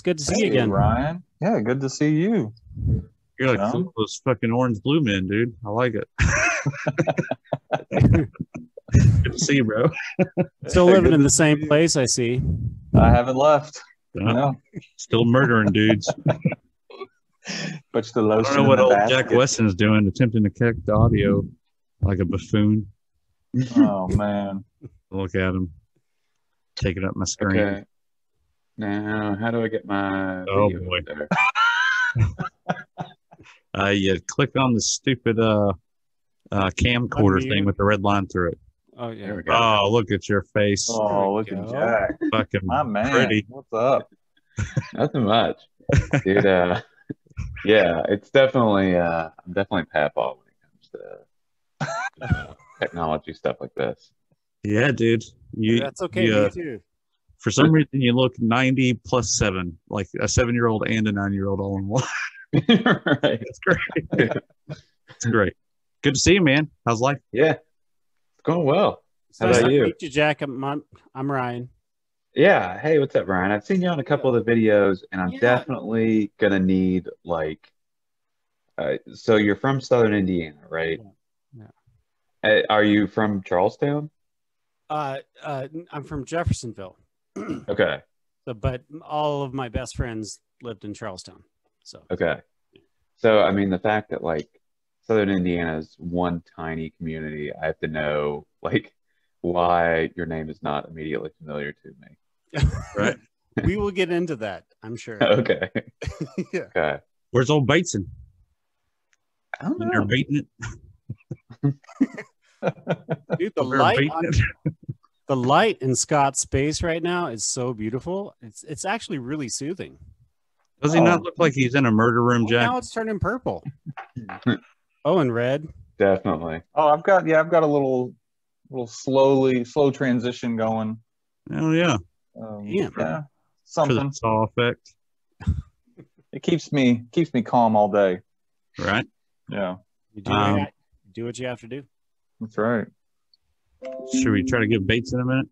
good to see you again. Ryan. Yeah, good to see you. You're like full of those fucking orange blue men, dude. I like it. Good to see you, bro. Still living in the same place, I see. I haven't left. No. Still murdering dudes. But the I lotion don't know what in the old basket. Jack Weston's doing, attempting to catch the audio like a buffoon. Oh, man. Look at him. Taking up my screen. Okay. Now, how do I get my video boy. there? You click on the stupid camcorder thing with the red line through it. Oh, yeah. There we go. Oh, look at your face. Oh, look at Jack. Fucking My man. pretty. What's up? Nothing much. Dude, yeah, it's definitely, I'm definitely Papaw when it comes to technology stuff like this. Yeah, dude. That's okay. Me too. For some reason, you look 90 plus 7, like a 7-year-old and a 9-year-old all in one. Right. It's great. It's great. Good to see you, man. How's life? Yeah, it's going well. How Nice about to you? meet you, Jack. I'm Ryan. Yeah. Hey, what's up, Ryan? I've seen you on a couple of the videos, and I'm definitely gonna need like. So you're from Southern Indiana, right? Yeah. Are you from Charlestown? I'm from Jeffersonville. Okay. But all of my best friends lived in Charlestown. So Okay. So I mean, the fact that like Southern Indiana is one tiny community, I have to know like why your name is not immediately familiar to me. Right. We will get into that, I'm sure. Okay. Yeah. Okay. Where's old Bateson? I don't In there know. baiting it. Dude, Baiting it. the light in Scott's face right now is so beautiful. It's actually really soothing. Does he not look like he's in a murder room, Jack? Now it's turning purple. Oh, and red. Definitely. Oh, I've got a little slow transition going. Oh, yeah. Yeah. Yeah. For Something. the saw effect. It keeps me calm all day. Right. Yeah. You do what you have to do. That's right. Should we try to give Bates in a minute?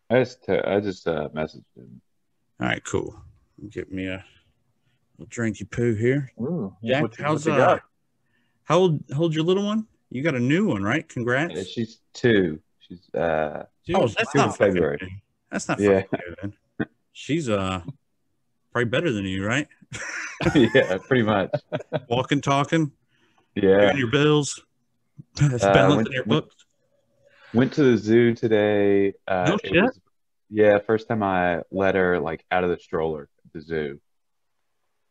I just messaged him. All right, cool. Get me a little drinky poo here. Ooh, Jack, how old's your little one? You got a new one, right? Congrats. Yeah, she's 2. She's Dude, that's 2 in not February. fucking, that's not Yeah. fucking good, then. She's probably better than you, right? Yeah, pretty much. Walking, talking, Yeah. paying your bills, balancing your books. Went to the zoo today. No shit. First time I let her like out of the stroller at the zoo.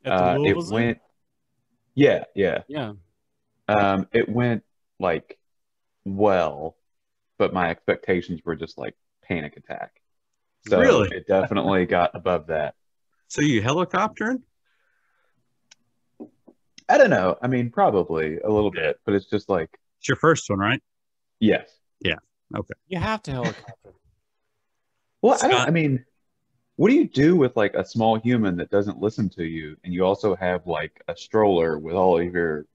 At the Louisville Zoo? Went. Yeah. Yeah. It went like well, but my expectations were just like panic attack. So Really? it definitely got above that. So you helicoptering? I don't know. I mean, probably a little bit, but it's just like It's your first one, right? yes. Yeah. Okay. You have to helicopter. Well, Scott? I mean, what do you do with like a small human that doesn't listen to you, and you also have like a stroller with all of your,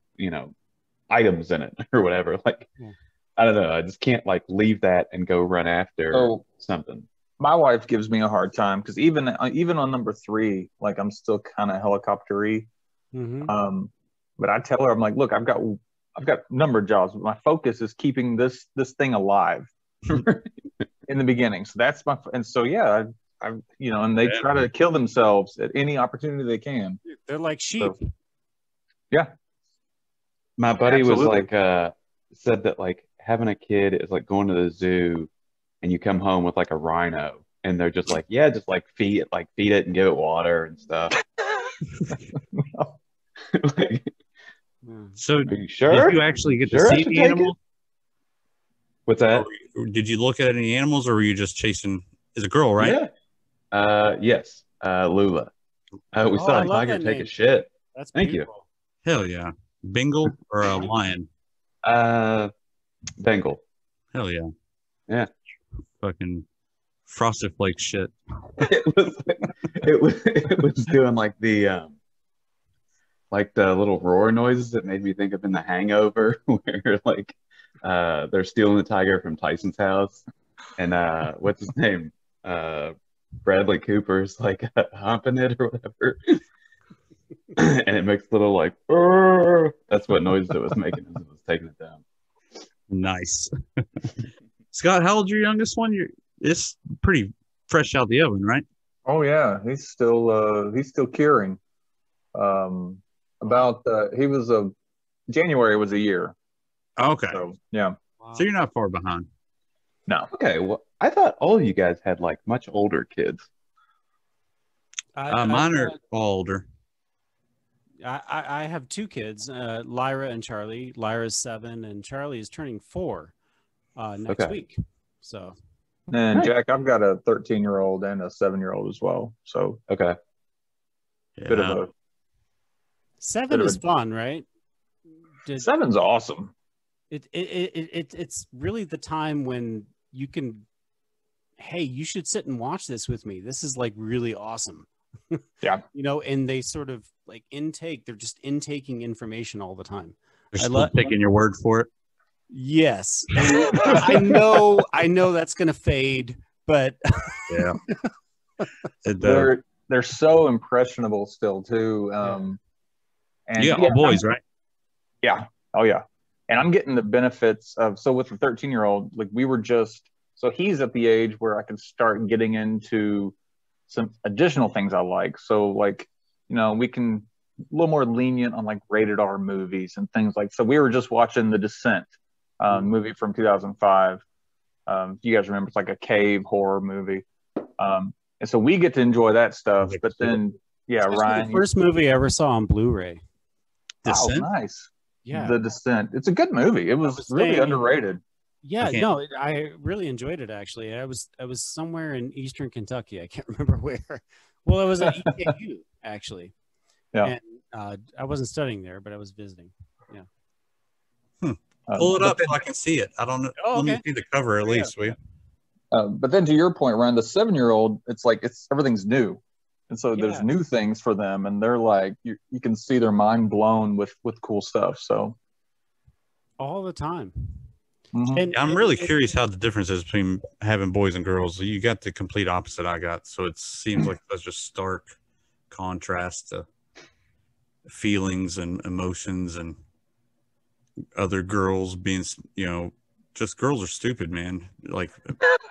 items in it or whatever? Like, Yeah. I don't know. I just can't like leave that and go run after something. My wife gives me a hard time because even on number 3, like I'm still kind of helicoptery. Mm-hmm. But I tell her, I'm like, look, I've got number of jobs, but my focus is keeping this thing alive in the beginning. So that's and so yeah, I and they try to kill themselves at any opportunity they can. They're like sheep. So, yeah. My buddy was Absolutely. like, said that like having a kid is like going to the zoo, and you come home with like a rhino, and they're just like, yeah, just like feed it and give it water and stuff. Like, So are you sure? did you actually get Sure I to see should the take animal? What's that? Or did you look at any animals, or were you just chasing? Is a girl, right? Yeah. Yes. Lula. We saw I a love tiger that take name. a shit. That's Thank beautiful. Hell yeah. Bengal or a lion? Bengal. Hell yeah. Yeah. Fucking Frosted Flake shit. It was doing like the little roar noises that made me think of in The Hangover, where like they're stealing the tiger from Tyson's house, and what's his name? Bradley Cooper's like humping it or whatever, and it makes little like "Arr!" That's what noise it was making as it was taking it down. Nice. Scott, how old's your youngest one? It's pretty fresh out the oven, right? Oh yeah, he's still curing. He was January was a year. Okay. So yeah. Wow. So you're not far behind. No. Okay, well, I thought all of you guys had like much older kids. Mine are all older. I have two kids, Lyra and Charlie. Lyra's 7, and Charlie is turning 4 next Okay. week. So, And Nice. Jack, I've got a 13-year-old and a 7-year-old as well. So Okay. bit of a 7 bit of is a- fun, right? 7's awesome. It's really the time when you can, hey, you should sit and watch this with me. This is like really awesome. Yeah. You know, and they sort of like they're just intaking information all the time. They're I still love- taking your word for it. Yes. And I know that's gonna fade, but Yeah. It does. They're so impressionable still too. And You got all boys, right? Yeah. Oh yeah. And I'm getting the benefits of, so with the 13-year-old, like so he's at the age where I can start getting into some additional things I like. So like, we can a little more lenient on like rated R movies and things like, so we were just watching The Descent movie from 2005. You guys remember, it's like a cave horror movie. And so we get to enjoy that stuff, but then, yeah, it's actually Ryan. the first movie I ever saw on Blu-ray. Descent? Oh, nice. Yeah. The Descent. It's a good movie. It was really saying- underrated. Yeah, Okay. no, I really enjoyed it actually. I was somewhere in Eastern Kentucky. I can't remember where. Well, it was at EKU actually. Yeah. And I wasn't studying there, but I was visiting. Yeah. Pull it but up so I can see it. I don't know. Oh, Let me okay. see the cover at Yeah. least, will you? But then to your point, Ryan, the 7-year-old, it's like everything's new, and so there's Yeah. new things for them, and they're like you can see their mind blown with cool stuff. So All the time. mhm. And I'm really curious how the difference is between having boys and girls. You got the complete opposite I got. So it seems like such a stark contrast to feelings and emotions and other girls being, just girls are stupid, man. Like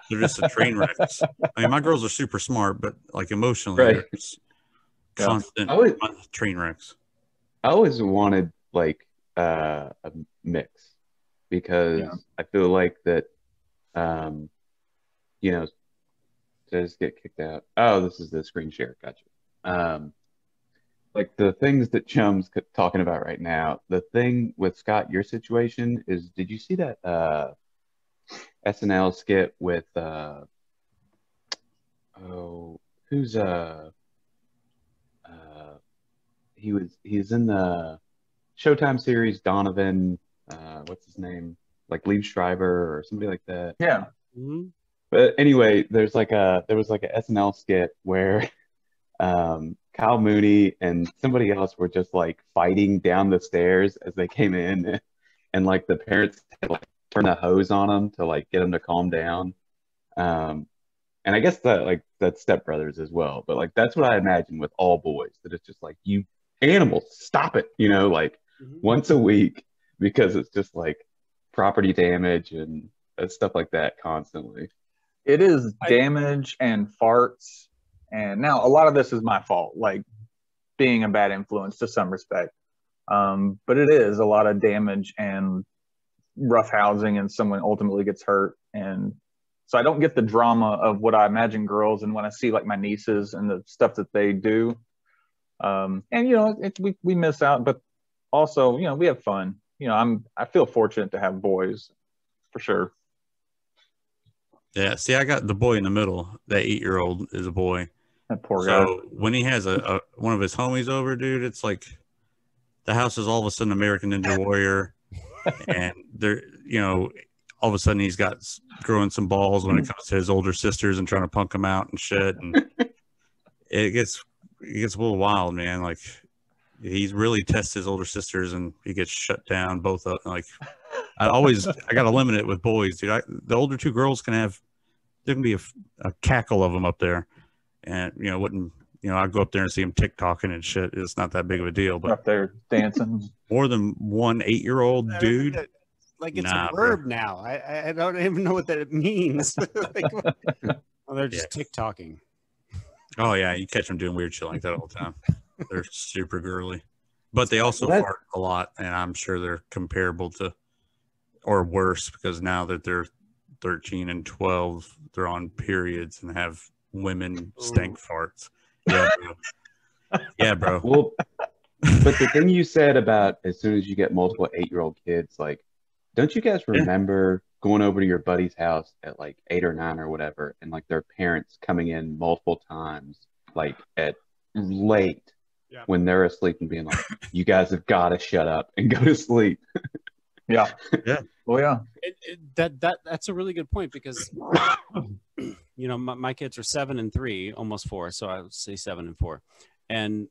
they're just a train wrecks. I mean, my girls are super smart, but like emotionally, Right. they're just Yeah. constant I would- train wrecks. I always wanted like a mix because Yeah. I feel like that, did I just get kicked out? Oh, this is the screen share. Gotcha. Like the things that Chum's talking about right now, the thing with Scott, your situation is, did you see that SNL skit with who's he's in the Showtime series Donovan, what's his name? Like Liev Schreiber or somebody like that. Yeah. Mhm. But anyway, there was like a SNL skit where Kyle Mooney and somebody else were just like fighting down the stairs as they came in, and like the parents had like turned the hose on them to like get them to calm down. And I guess that's Step Brothers as well. But like that's what I imagine with all boys, that it's just like, you animals, stop it, like Mhm. once a week, because it's just like property damage and stuff like that constantly. It is damage and farts. And now a lot of this is my fault, like being a bad influence to some respect. But it is a lot of damage and rough housing, and someone ultimately gets hurt. And so I don't get the drama of what I imagine girls, and when I see like my nieces and the stuff that they do. And we miss out, but also, we have fun. I feel fortunate to have boys for sure. Yeah. See, I got the boy in the middle. That 8-year-old is a boy. That poor guy. So when he has a one of his homies over, dude, it's like the house is all of a sudden American Ninja Warrior, and they're all of a sudden he's got growing some balls when it comes to his older sisters and trying to punk them out and shit, and it gets a little wild, man. Like he really tests his older sisters and he gets shut down both of them. Like I got to limit it with boys, dude. The older two girls there can be a cackle of them up there. and wouldn't I'd go up there and see him TikToking and shit. It's not that big of a deal, but Up there dancing. more than one 8-year-old dude. Like it's Nah, a verb now. I don't even know what that means. Like, well, they're just TikToking. Oh yeah, you catch them doing weird shit like that all the time. They're super girly, but they also fart a lot, and I'm sure they're comparable to, or worse, because now that they're 13 and 12, they're on periods and have women stank farts. Yeah, bro. Yeah, bro. Well, but the thing you said about as soon as you get multiple 8-year-old kids, like, don't you guys remember going over to your buddy's house at like 8 or 9 or whatever, and like their parents coming in multiple times, like at late when they're asleep and being like, "You guys have got to shut up and go to sleep." Yeah. Yeah. Well, yeah. That's a really good point, because my kids are 7 and 3, almost 4, so I would say 7 and 4, and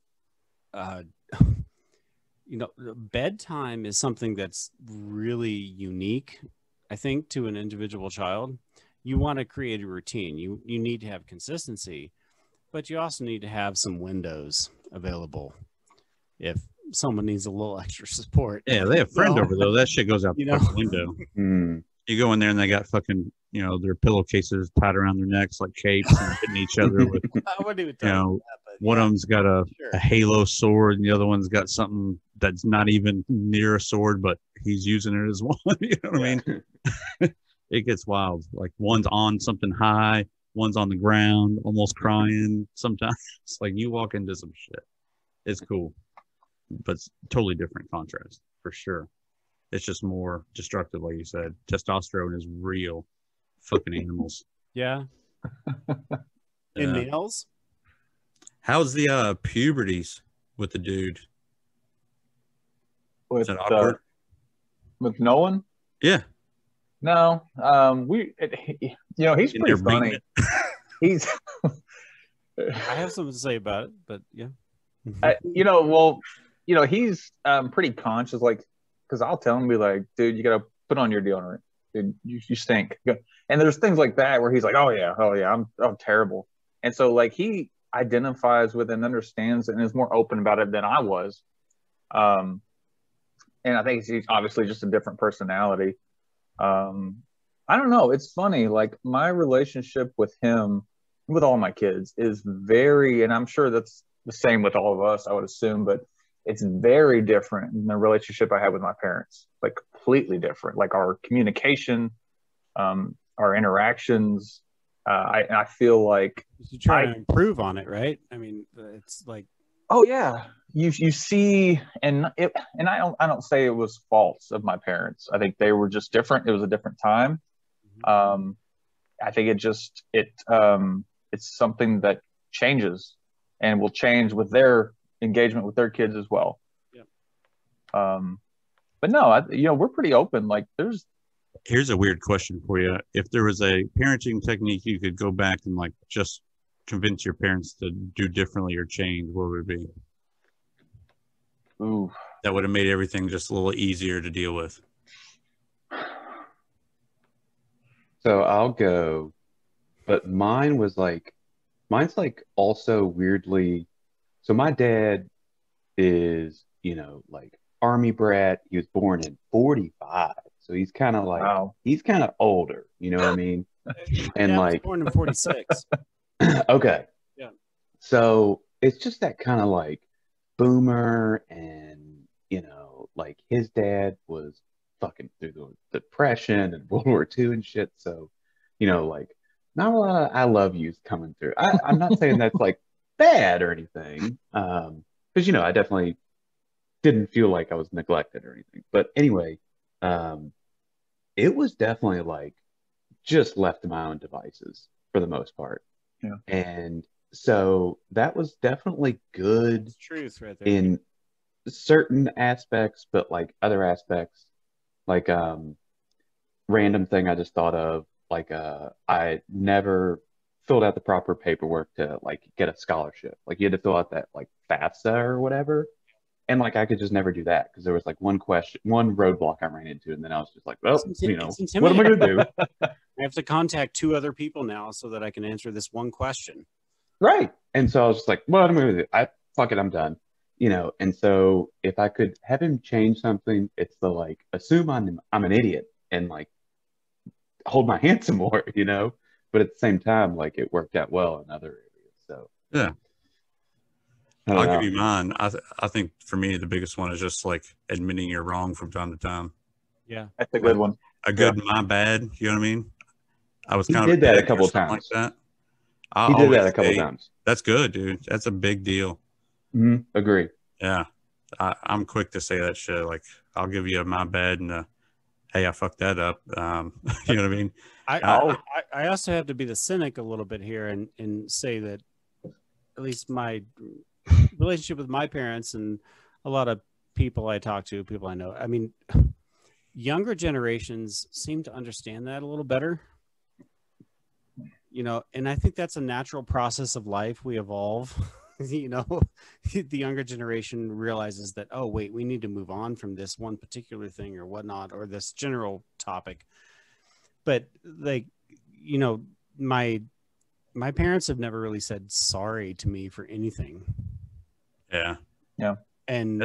bedtime is something that's really unique, I think, to an individual child. You want to create a routine. You need to have consistency, but you also need to have some windows available if someone needs a little extra support. Yeah, they have friend over though. That shit goes out the fucking window. Mm. You go in there and they got fucking, their pillowcases tied around their necks like capes and hitting each other with, I wouldn't even tell one of them's got a halo sword and the other one's got something that's not even near a sword, but he's using it as one. You know what I mean? It gets wild. Like one's on something high, one's on the ground, almost crying. Sometimes it's like you walk into some shit. It's cool, but it's totally different contrast for sure. It's just more destructive, like you said. Testosterone is real. Fucking animals. Yeah. In males? How's the puberties with the dude? Is With that awkward? with Nolan? Yeah. No. He's pretty funny. He's. I have something to say about it, but yeah. He's pretty conscious, like, because I'll tell him, be like, dude, you gotta put on your deodorant, dude, you stink. And there's things like that where he's like, oh yeah, I'm terrible. And so like he identifies with and understands and is more open about it than I was. And I think he's obviously just a different personality. I don't know. It's funny. Like my relationship with him, with all my kids, is very, and I'm sure that's the same with all of us, I would assume, but it's very different than the relationship I had with my parents. Like completely different. Like our communication, our interactions. I feel like you try to improve on it, right? I mean, it's like, oh yeah, you see, and I don't say it was faults of my parents. I think they were just different. It was a different time. I think it's something that changes and will change with their engagement with their kids as well. Yeah. But no, we're pretty open. Like Here's a weird question for you. If there was a parenting technique you could go back and like just convince your parents to do differently or change, what would it be? Ooh. That would have made everything just a little easier to deal with. So I'll go, but mine's like also weirdly. So my dad is, like Army brat. He was born in 45. So he's kind of like, he's kind of older, you know what I mean? And yeah, like, I was born in 46. Okay. Yeah. So it's just that kind of like boomer, and, like his dad was fucking through the Depression and World War II and shit. So, like not a lot of I love yous coming through. I'm not saying that's like bad or anything. Because, I definitely didn't feel like I was neglected or anything. But anyway, it was definitely like just left to my own devices for the most part. Yeah. And so that was definitely good. It's truth right there. In certain aspects, but like other aspects, like random thing I just thought of, like I never filled out the proper paperwork to like get a scholarship. Like you had to fill out that like FAFSA or whatever. And like I could just never do that because there was like one roadblock I ran into, and then I was just like, well, what am I gonna do? I have to contact 2 other people now so that I can answer this one question. Right. And so I was just like, what am I gonna do? Fuck it, I'm done. And so if I could have him change something, it's to like assume I'm an idiot and like hold my hand some more, But at the same time, like it worked out well in other areas. So Yeah. I don't I'll give know. you mine. I think for me the biggest one is just like admitting you're wrong from time to time. Yeah. That's a Like good one. a good my bad. You know what I mean? I was He kind of a did that a dick or couple something like times. that. I He did that always a couple say times. that's good, dude. That's a big deal. Agree. Yeah. I'm quick to say that shit. Like I'll give you my bad and hey, I fucked that up. You know what I mean? I also have to be the cynic a little bit here and say that at least my relationship with my parents and a lot of people I talk to, people I know, I mean, younger generations seem to understand that a little better, and I think that's a natural process of life. We evolve. The younger generation realizes that, oh wait, we need to move on from this one particular thing or whatnot, or this general topic. But like, my parents have never really said sorry to me for anything. Yeah. And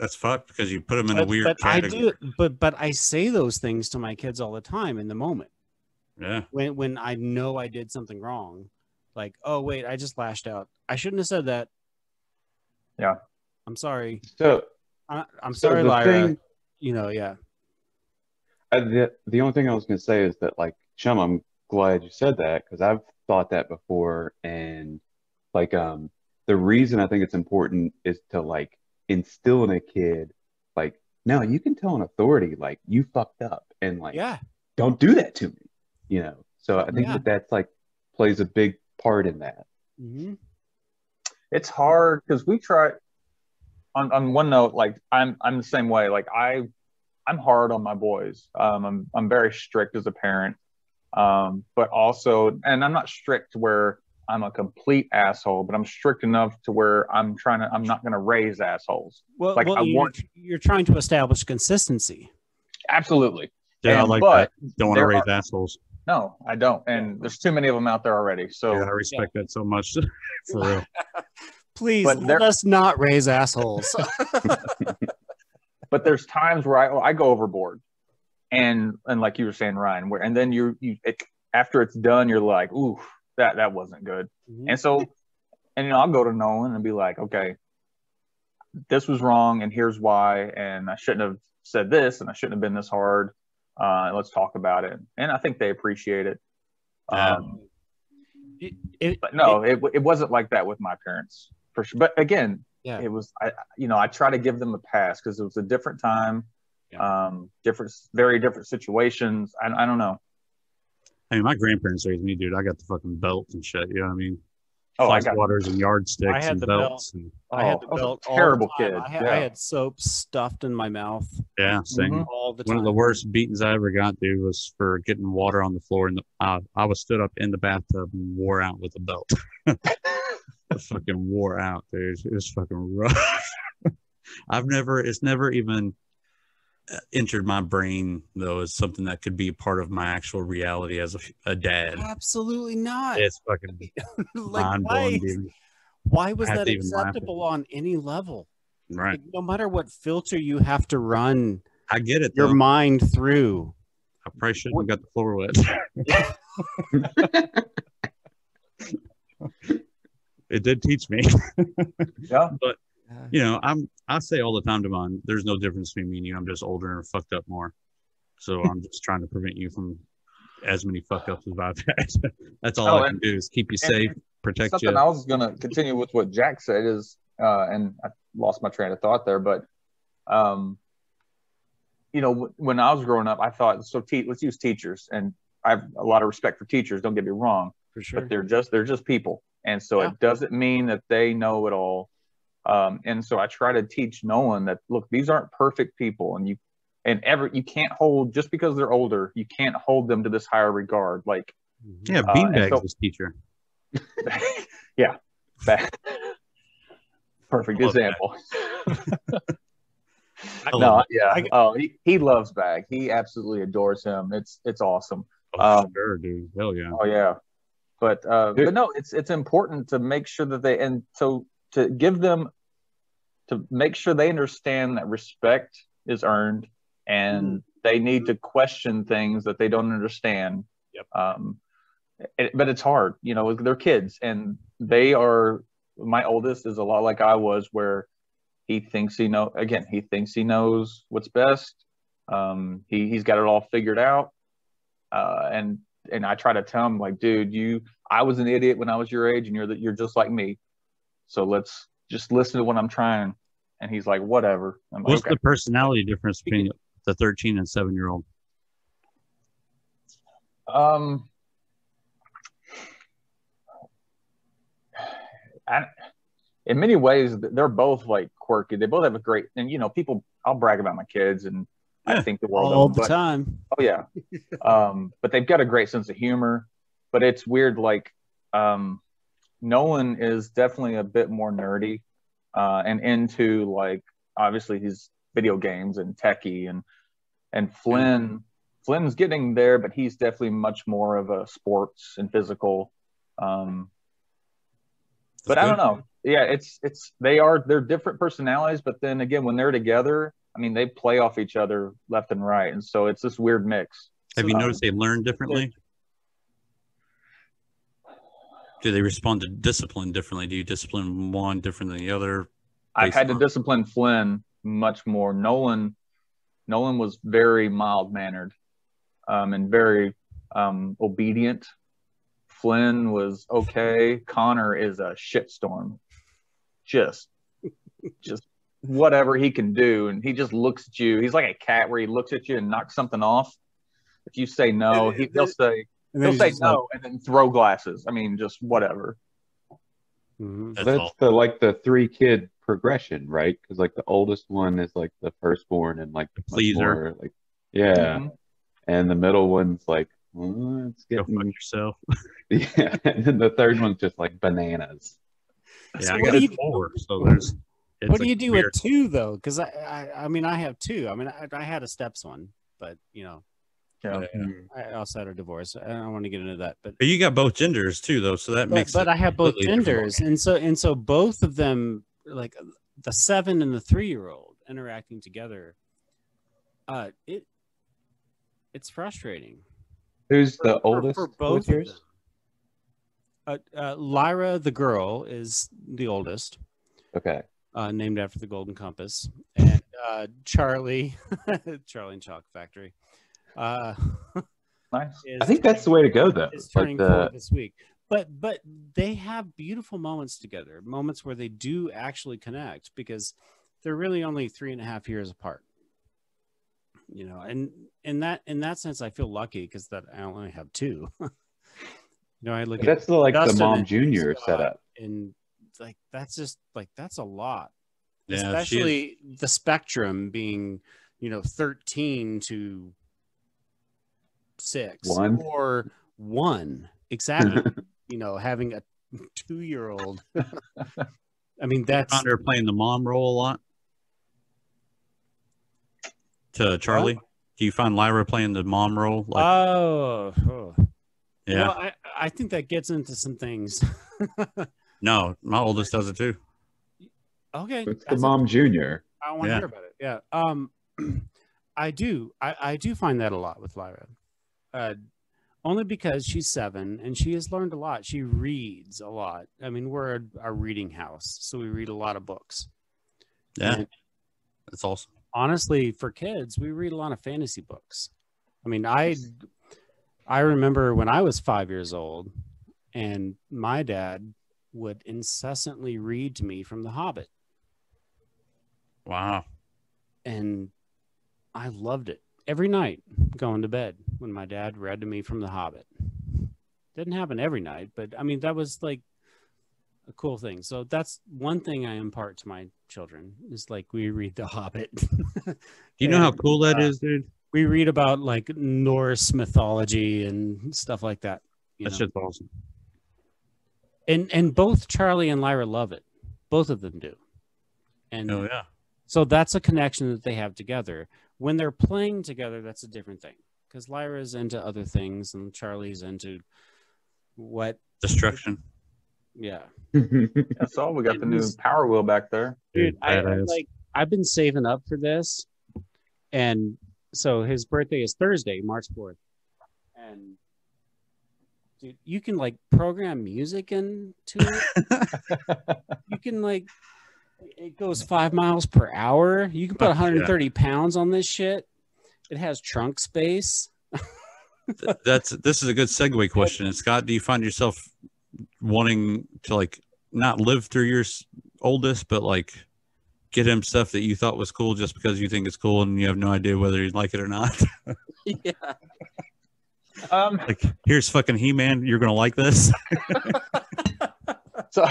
that's fucked because you put them in a weird category. but I say those things to my kids all the time in the moment. Yeah. When I know I did something wrong, like, oh wait, I just lashed out. I shouldn't have said that. Yeah. I'm sorry. So I'm sorry, Lyra. The only thing I was going to say is that, like, Chum, I'm glad you said that because I've thought that before. And, like, the reason I think it's important is to, like, instill in a kid, like, no, you can tell an authority, like, you fucked up and, like, don't do that to me, So I think that's, like, plays a big part in that. Mm-hmm. It's hard because we try on one note, like I'm the same way. Like I'm hard on my boys. I'm very strict as a parent. But also, and I'm not strict where I'm a complete asshole, but I'm strict enough to where I'm not going to raise assholes. Well, like you're trying to establish consistency. Absolutely. Yeah, I like that. Don't want to raise assholes. No, I don't. And there's too many of them out there already. So yeah, I respect that so much. For real. Please let us not raise assholes. But there's times where I go overboard. And like you were saying, Ryan, and then after it's done, you're like, ooh, that wasn't good. Mm-hmm. And so, I'll go to Nolan and be like, okay, this was wrong, and here's why, and I shouldn't have said this, and I shouldn't have been this hard. Let's talk about it. And I think they appreciate it. But no, it wasn't like that with my parents, for sure. But again, it was, I try to give them a pass because it was a different time. Very different situations. I don't know. I mean, my grandparents raised me, dude. I got the fucking belt and shit. You know what I mean? Oh, Flash waters and yardsticks and belts. I had the belt. Terrible kid. I had soap stuffed in my mouth. Yeah, same. All the time. One of the worst beatings I ever got, dude, was for getting water on the floor. And I was stood up in the bathtub and wore out with a belt. I fucking wore out, dude. It was fucking rough. It's never even entered my brain though as something that could be a part of my actual reality as a dad. Absolutely not. It's fucking mind-blowing, dude. Why was that acceptable on any level? Right. Like, no matter what filter you have to run, I get it. Your mind through. I probably shouldn't have got the floor wet. It did teach me. Yeah. But I say all the time to mine, there's no difference between me and you. I'm just older and fucked up more. So I'm just trying to prevent you from as many fuck ups as I've had. That's all I can do is keep you safe, protect something you. I was going to continue with what Jack said is, and I lost my train of thought there, but, when I was growing up, I thought, let's use teachers. And I have a lot of respect for teachers. Don't get me wrong. For sure. But they're just people. And so it doesn't mean that they know it all. And so I try to teach Nolan that, look, these aren't perfect people, and you can't hold, just because they're older, you can't hold them to this higher regard. Like, beanbags this teacher. Yeah, perfect example. He loves Bag. He absolutely adores him. It's awesome. Sure, dude. Hell yeah. Oh yeah. But no, it's important to make sure that to give them, to make sure they understand that respect is earned, and they need to question things that they don't understand. Yep. But it's hard, they're kids, and my oldest is a lot like I was, where he thinks he knows what's best. He's got it all figured out. And I try to tell him, like, dude, I was an idiot when I was your age, and you're just like me. So let's just listen to what I'm trying. And he's like, whatever. I'm like, What's the personality difference between the 13 and 7-year-old? In many ways, they're both like quirky. They both have a great, and I'll brag about my kids, and I think the world all of them, the time. Oh yeah. But they've got a great sense of humor. But it's weird, like Nolan is definitely a bit more nerdy, and into, like, obviously he's video games and techie, and Flynn's getting there, but he's definitely much more of a sports and physical. But I don't know. Yeah, they're different personalities, but then again, when they're together, I mean, they play off each other left and right, and so it's this weird mix. Have you noticed they learn differently? Do they respond to discipline differently? Do you discipline one different than the other? I've had to discipline Flynn much more. Nolan was very mild-mannered, and very obedient. Flynn was okay. Connor is a shitstorm. Just whatever he can do, and he just looks at you. He's like a cat where he looks at you and knocks something off. If you say no, he'll say no, and then throw glasses. I mean, just whatever. That's the 3-kid progression, right? Because like the oldest one is like the firstborn and like the pleaser, like and the middle one's like, it's getting, go fuck yourself. Yeah, and then the third one's just like bananas. Yeah, so I got 4, so there's. What do you do with 2 though? Because I mean, I have 2. I mean, I had a stepson, but I also had a divorce. I don't want to get into that, but you got both genders too, though, so that makes. But I have both genders, and so both of them, like the 7 and the 3-year-old, interacting together. It's frustrating. Who's the oldest? For both of them. Lyra, the girl, is the oldest. Okay. Named after the Golden Compass, and Charlie, Charlie and Chalk Factory. Nice. I think that's the way to go, though. It's turning 4 this week, but they have beautiful moments together, moments where they do actually connect, because they're really only 3.5 years apart. And in that sense, I feel lucky because that I only have 2. I look that's at the mom junior setup, and like that's a lot. Yeah, especially the spectrum being 13 to 6 or 1 exactly. Having a 2-year-old. I mean, that's. They're playing the mom role a lot. To Charlie, do you find Lyra playing the mom role? Yeah. I think that gets into some things. No, my oldest does it too. Okay, it's the mom junior. I want to hear about it. Yeah, I do. I do find that a lot with Lyra, only because she's 7 and she has learned a lot. She reads a lot. I mean, we're a reading house, so we read a lot of books. Yeah, and that's awesome. Honestly, for kids, we read a lot of fantasy books. I mean, I remember when I was 5 years old, and my dad would incessantly read to me from The Hobbit. Wow. And I loved it. Every night going to bed when my dad read to me from The Hobbit. Didn't happen every night, but I mean, that was like a cool thing. So that's one thing I impart to my children is like, we read The Hobbit. Do you know how cool that is, dude? We read about like Norse mythology and stuff like that. That shit's awesome. And both Charlie and Lyra love it. Both of them do. And so that's a connection that they have together. When they're playing together, that's a different thing. Because Lyra's into other things and Charlie's into what Destruction. Yeah. That's all. We got the new Power Wheel back there. Dude, Badass. I've been saving up for this, and so his birthday is Thursday, March 4th, and dude, you can like program music into it. You can like, it goes 5 miles per hour. You can put Fuck 130 pounds on this shit. It has trunk space. This is a good segue question. Scott, do you find yourself wanting to like not live through your oldest, but like get him stuff that you thought was cool just because you think it's cool and you have no idea whether you like it or not? Yeah. Like, here's fucking He-Man. You're gonna like this. So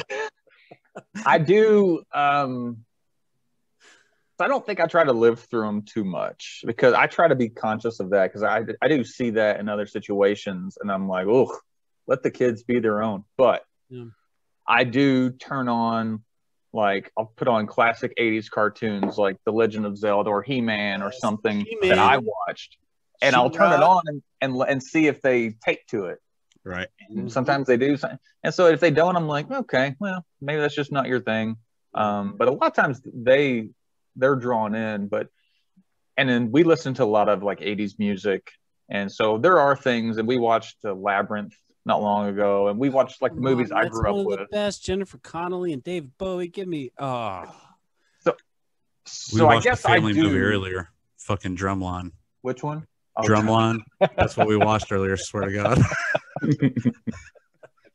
I do. So I don't think I try to live through them too much because I try to be conscious of that because I do see that in other situations and I'm like, oh, let the kids be their own. But Yeah. I do turn on, like, I'll put on classic 80s cartoons like The Legend of Zelda or He-Man or something He-Man. that I watched. And I'll turn it on and see if they take to it. Right. And sometimes they do. And so if they don't, I'm like, okay, well, maybe that's just not your thing. But a lot of times they're drawn in. And then we listen to a lot of like 80s music. And so there are things, and we watched Labyrinth not long ago, and we watched like the movies I grew up with. One of the best, Jennifer Connelly and David Bowie. Give me, We So I watched a guess I family movie do. earlier. Fucking Drumline. Which one? Oh, Drumline. That's what we watched earlier. Swear to God.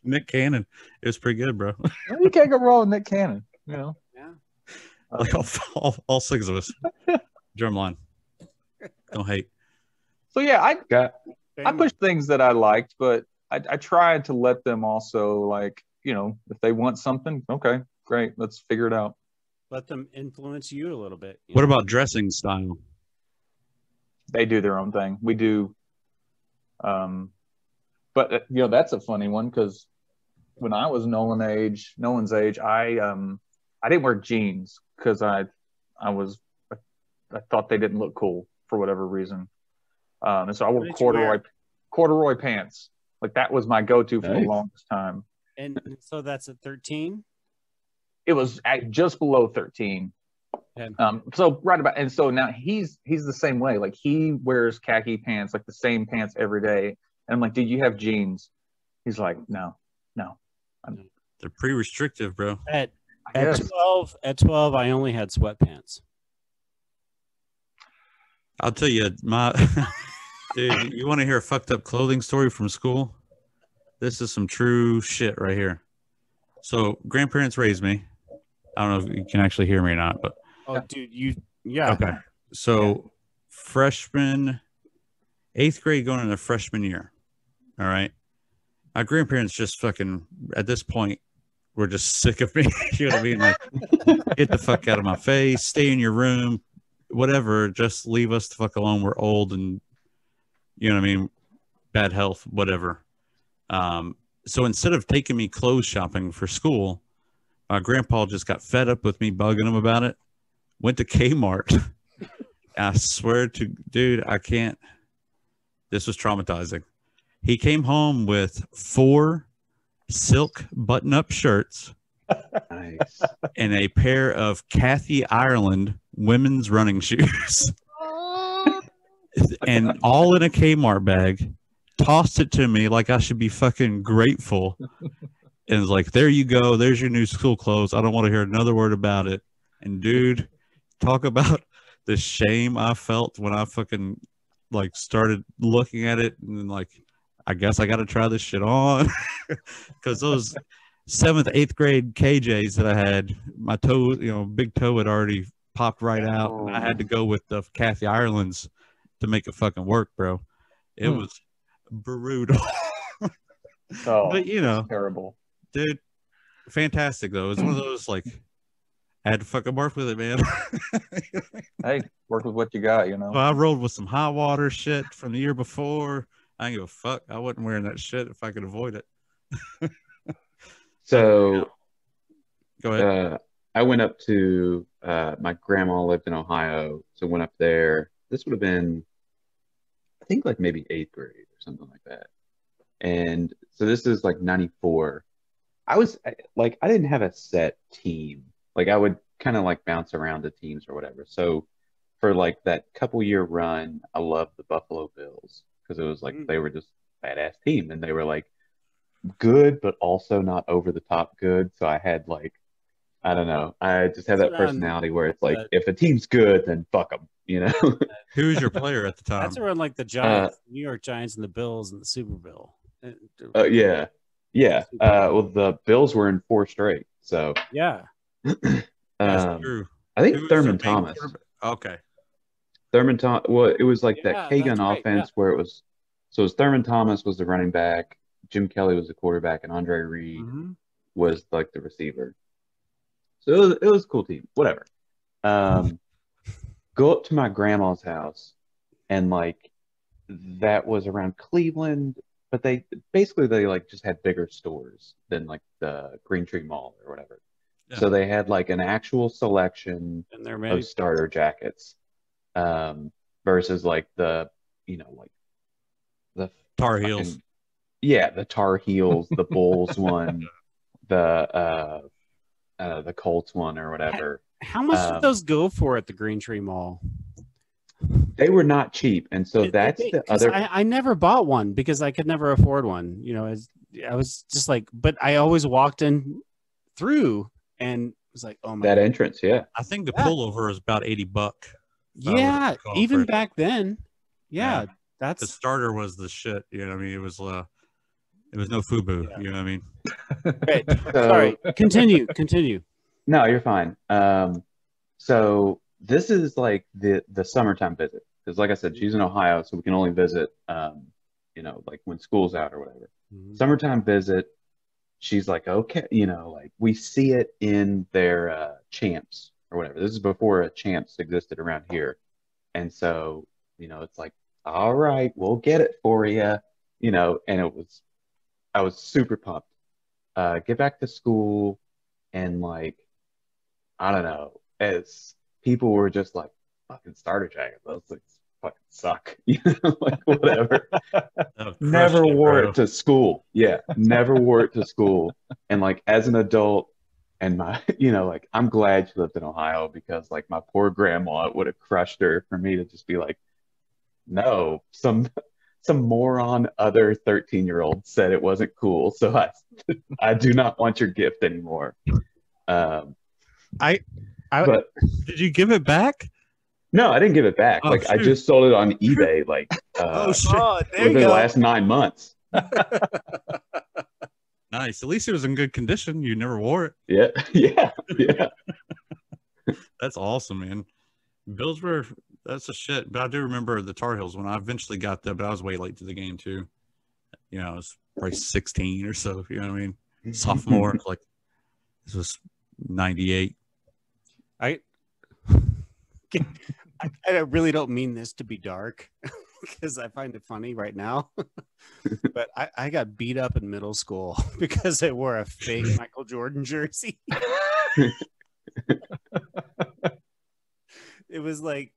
Nick Cannon. It was pretty good, bro. You can't go wrong with Nick Cannon, you know. Yeah. Like all six of us. Drumline. Don't hate. So yeah, I family. push things that I liked, but I try to let them also, like, you know, if they want something, okay, great, let's figure it out. Let them influence you a little bit. What about dressing style? They do their own thing. We do. But you know, that's a funny one because when I was Nolan's age, I didn't wear jeans because I thought they didn't look cool for whatever reason. And so I wore corduroy pants. Like that was my go-to for the longest time. And so that's at 13. It was at just below 13. Okay. So right about, and so now he's the same way. Like he wears khaki pants, like the same pants every day. And I'm like, dude, you have jeans. He's like, no. They're pretty restrictive, bro. At 12, I only had sweatpants. I'll tell you, dude, you want to hear a fucked up clothing story from school? This is some true shit right here. So grandparents raised me. I don't know if you can actually hear me or not, but Dude, okay. So freshman, 8th grade going into freshman year. All right. My grandparents just fucking, at this point, were just sick of me. You know what I mean? Like, get the fuck out of my face, stay in your room, whatever. Just leave us the fuck alone. We're old and, you know what I mean? Bad health, whatever. So instead of taking me clothes shopping for school, my grandpa just got fed up with me bugging him about it. Went to Kmart. I swear to, dude, I can't. This was traumatizing. He came home with 4 silk button-up shirts Nice. and a pair of Kathy Ireland women's running shoes. And all in a Kmart bag. Tossed it to me like I should be fucking grateful. And it's like, there you go. There's your new school clothes. I don't want to hear another word about it. And dude, talk about the shame I felt when I fucking like started looking at it and like, I guess I got to try this shit on. Because those 7th, 8th grade KJs that I had, my toe, you know, big toe had already popped right out. And I had to go with the Kathy Ireland's to make it fucking work, bro. It was brutal. But you know, terrible, dude. Fantastic though. It was one of those like I had to fucking work with it, man. Hey, work with what you got, you know. Well, I rolled with some high water shit from the year before. I didn't give a fuck. I wasn't wearing that shit if I could avoid it. So Go ahead. I went up to my grandma lived in Ohio, so went up there. This would have been, I think, like maybe 8th grade or something like that. And so this is like 94. I didn't have a set team. Like I would kind of like bounce around the teams or whatever. So for like that couple year run, I loved the Buffalo Bills because it was like they were just badass team and they were like good, but also not over the top good. So I had like, I don't know. I just had that personality where it's like, if a team's good, then fuck them, you know? Who was your player at the time? That's around like the Giants, New York Giants, and the Bills in the Super Bowl. Yeah. Yeah. Well, the Bills were in 4 straight. So yeah. That's true. I think Thurman Thomas. Okay. Thurman Thomas. Well, it was like that K-gun offense where it was. So it was Thurman Thomas was the running back, Jim Kelly was the quarterback, and Andre Reed was like the receiver. So it was a cool team. Whatever. Go up to my grandma's house, and like that was around Cleveland, but they like just had bigger stores than like the Green Tree Mall or whatever. Yeah. So they had like an actual selection of starter jackets, versus like the Tar Heels. The Tar Heels, the Bulls one, the Colts one or whatever. How much did those go for at the Green Tree Mall? They were not cheap, and so that's the other. I never bought one because I could never afford one. You know, I was just like, but I always walked in through and was like, oh my. That entrance, yeah. I think the pullover is about $80. Yeah, even back then. Yeah, that's the starter was the shit. You know what I mean? It was no FUBU. Yeah. You know what I mean? Right. Sorry. Continue. No, you're fine. So this is like the summertime visit because, like I said, she's in Ohio, so we can only visit, like when school's out or whatever. Summertime visit. She's like, okay, like we see it in their Champs or whatever. This is before a Champs existed around here, and so it's like, all right, we'll get it for you, and I was super pumped. Get back to school, and like, I don't know, as people were just like, fucking starter jackets, those things fucking suck, like whatever. Never wore it to school. Yeah, never wore it to school. And like as an adult, and my, like I'm glad she lived in Ohio because like my poor grandma would have crushed her for me to just be like, no, some moron other 13-year-old said it wasn't cool, so I do not want your gift anymore. But did you give it back? No, I didn't give it back. Shoot. I just sold it on eBay like within the last 9 months. Nice. At least it was in good condition. You never wore it. Yeah. That's awesome, man. Bills were that's a shit. But I do remember the Tar Heels when I eventually got there, but I was way late to the game too. I was probably 16 or so, you know what I mean? Sophomore, like this was 98. I really don't mean this to be dark because I find it funny right now. But I got beat up in middle school because I wore a fake Michael Jordan jersey. It was around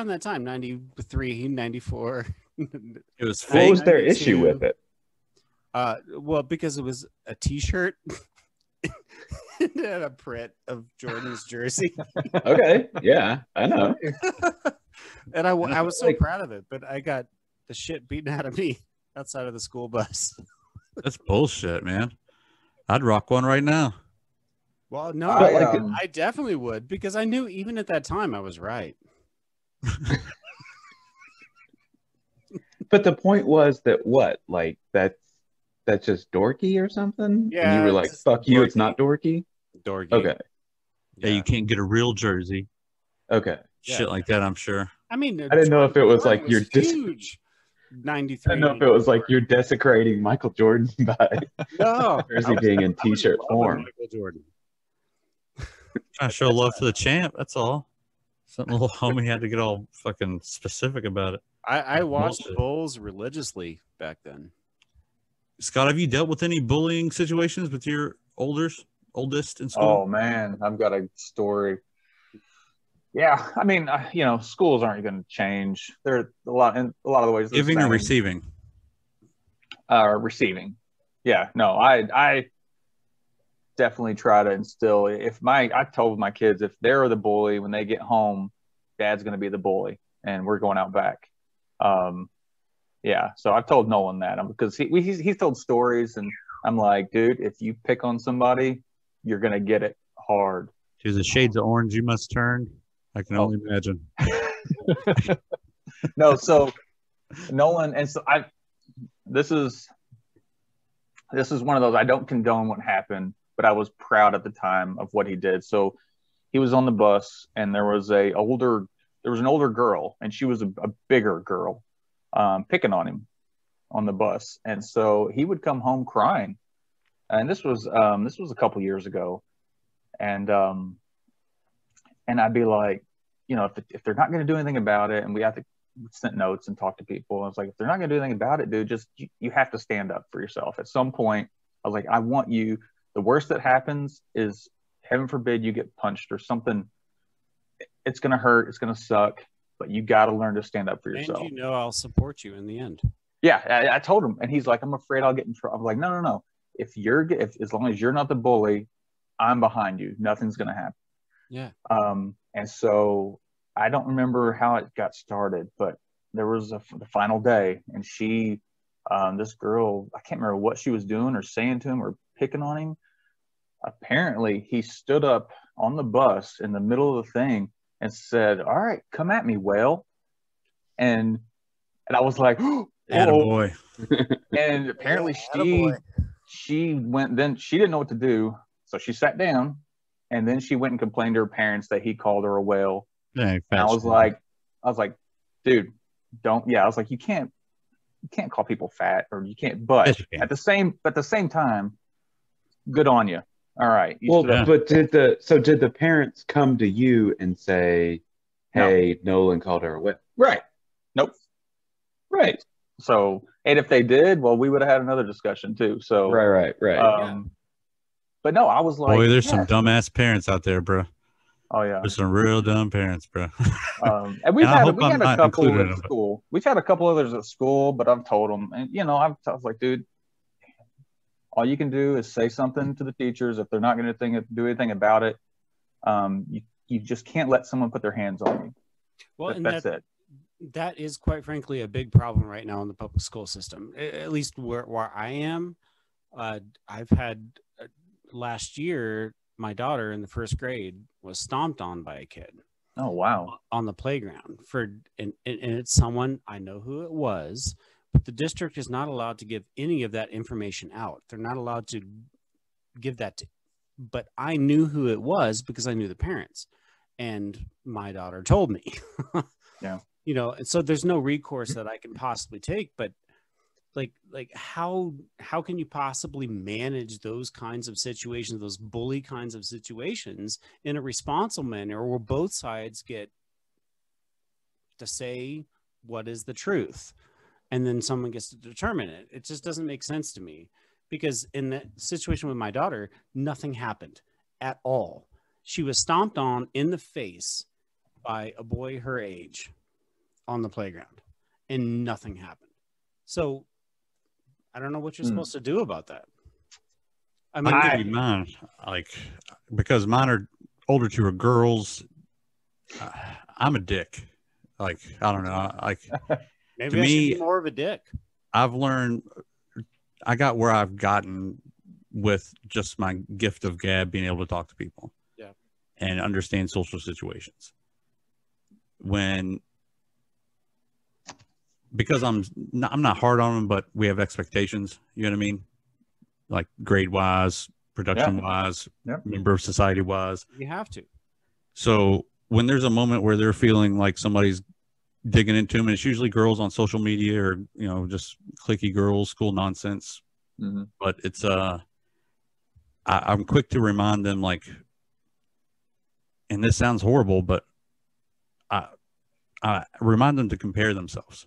that time, 93, 94. It was fake. What was their issue with it? Well, because it was a t-shirt. It had a print of Jordan's jersey. Okay, yeah, I know. And I was so proud of it, but I got the shit beaten out of me outside of the school bus. That's bullshit, man. I'd rock one right now. Well, no, I definitely would because I knew even at that time I was right. But the point was that what? Like that's just dorky or something? Yeah. And you were like, fuck you, it's not dorky? Dorky. Okay. Yeah, you can't get a real jersey. Okay. Shit like that, I'm sure. I mean, I didn't know if it was like you're huge. 93. I didn't know if it was like you're desecrating Michael Jordan by jersey being in t-shirt form. Michael Jordan. Trying to show love to the champ, that's all. Something little homie had to get all fucking specific about it. I watched Bulls religiously back then. Scott, have you dealt with any bullying situations with your oldest in school? Oh man, I've got a story. Yeah, I mean, schools aren't going to change. They're a lot of the ways. Giving or receiving? Receiving. Yeah, no, I definitely try to instill. I told my kids, if they're the bully when they get home, dad's going to be the bully, and we're going out back. Yeah, so I've told Nolan that because he's told stories, and I'm like, dude, if you pick on somebody, you're gonna get it hard. To the shades of orange you must turn. I can only imagine. No, so Nolan, and so this is one of those, I don't condone what happened, but I was proud at the time of what he did. So he was on the bus, and there was an older girl, and she was a bigger girl, picking on him on the bus. And so he would come home crying. And this was a couple years ago. And I'd be like, if they're not going to do anything about it, and we have to send notes and talk to people. I was like, if they're not going to do anything about it, dude, just you have to stand up for yourself. At some point, I was like, I want you. The worst that happens is, heaven forbid, you get punched or something. It's going to hurt. It's going to suck. But you got to learn to stand up for yourself. And I'll support you in the end. Yeah, I told him, and he's like, I'm afraid I'll get in trouble. I'm like, no. If as long as you're not the bully, I'm behind you. Nothing's going to happen. Yeah. And so I don't remember how it got started, but there was the final day, and she, this girl, I can't remember what she was doing or saying to him or picking on him. Apparently, he stood up on the bus in the middle of the thing and said, "All right, come at me, whale." And I was like, Attaboy. And apparently she went, then she didn't know what to do. So she sat down, and then she went and complained to her parents that he called her a whale. Yeah, and I was like, dude, don't. Yeah, I was like, you can't call people fat, or you can't. But yes, you can. at the same time, good on you. All right. But did the parents come to you and say, "Hey, no. Nolan called her a whale"? Right. Nope. Right. So, and if they did, well, we would have had another discussion too. So, right. But no, I was like, boy, there's some dumbass parents out there, bro. Oh yeah, there's some real dumb parents, bro. And we had a couple at school. We've had a couple others at school, but I've told them, and I was like, dude, all you can do is say something to the teachers. If they're not going to do anything about it, you just can't let someone put their hands on you. Well, that's it. That is, quite frankly, a big problem right now in the public school system. At least where I am, I've had last year, my daughter in the first grade was stomped on by a kid. Oh, wow. On the playground and it's someone, I know who it was, but the district is not allowed to give any of that information out. They're not allowed to give that but I knew who it was because I knew the parents, and my daughter told me. Yeah. And so there's no recourse that I can possibly take, but like how can you possibly manage those kinds of situations, those bully kinds of situations, in a responsible manner where both sides get to say what is the truth, and then someone gets to determine it? It just doesn't make sense to me, because in that situation with my daughter, nothing happened at all. She was stomped on in the face by a boy her age on the playground, and nothing happened. So I don't know what you're supposed to do about that. I mean, mine, because mine are older two are girls. I'm a dick. I don't know. Maybe I should be more of a dick. I've learned. I got where I've gotten with just my gift of gab, being able to talk to people, and understand social situations. Because I'm not hard on them, but we have expectations. You know what I mean? Like grade wise, production wise, member of society wise. You have to. So when there's a moment where they're feeling like somebody's digging into them, and it's usually girls on social media, or just cliquey girls, school nonsense. Mm-hmm. But it's I'm quick to remind them, and this sounds horrible, but I remind them to compare themselves.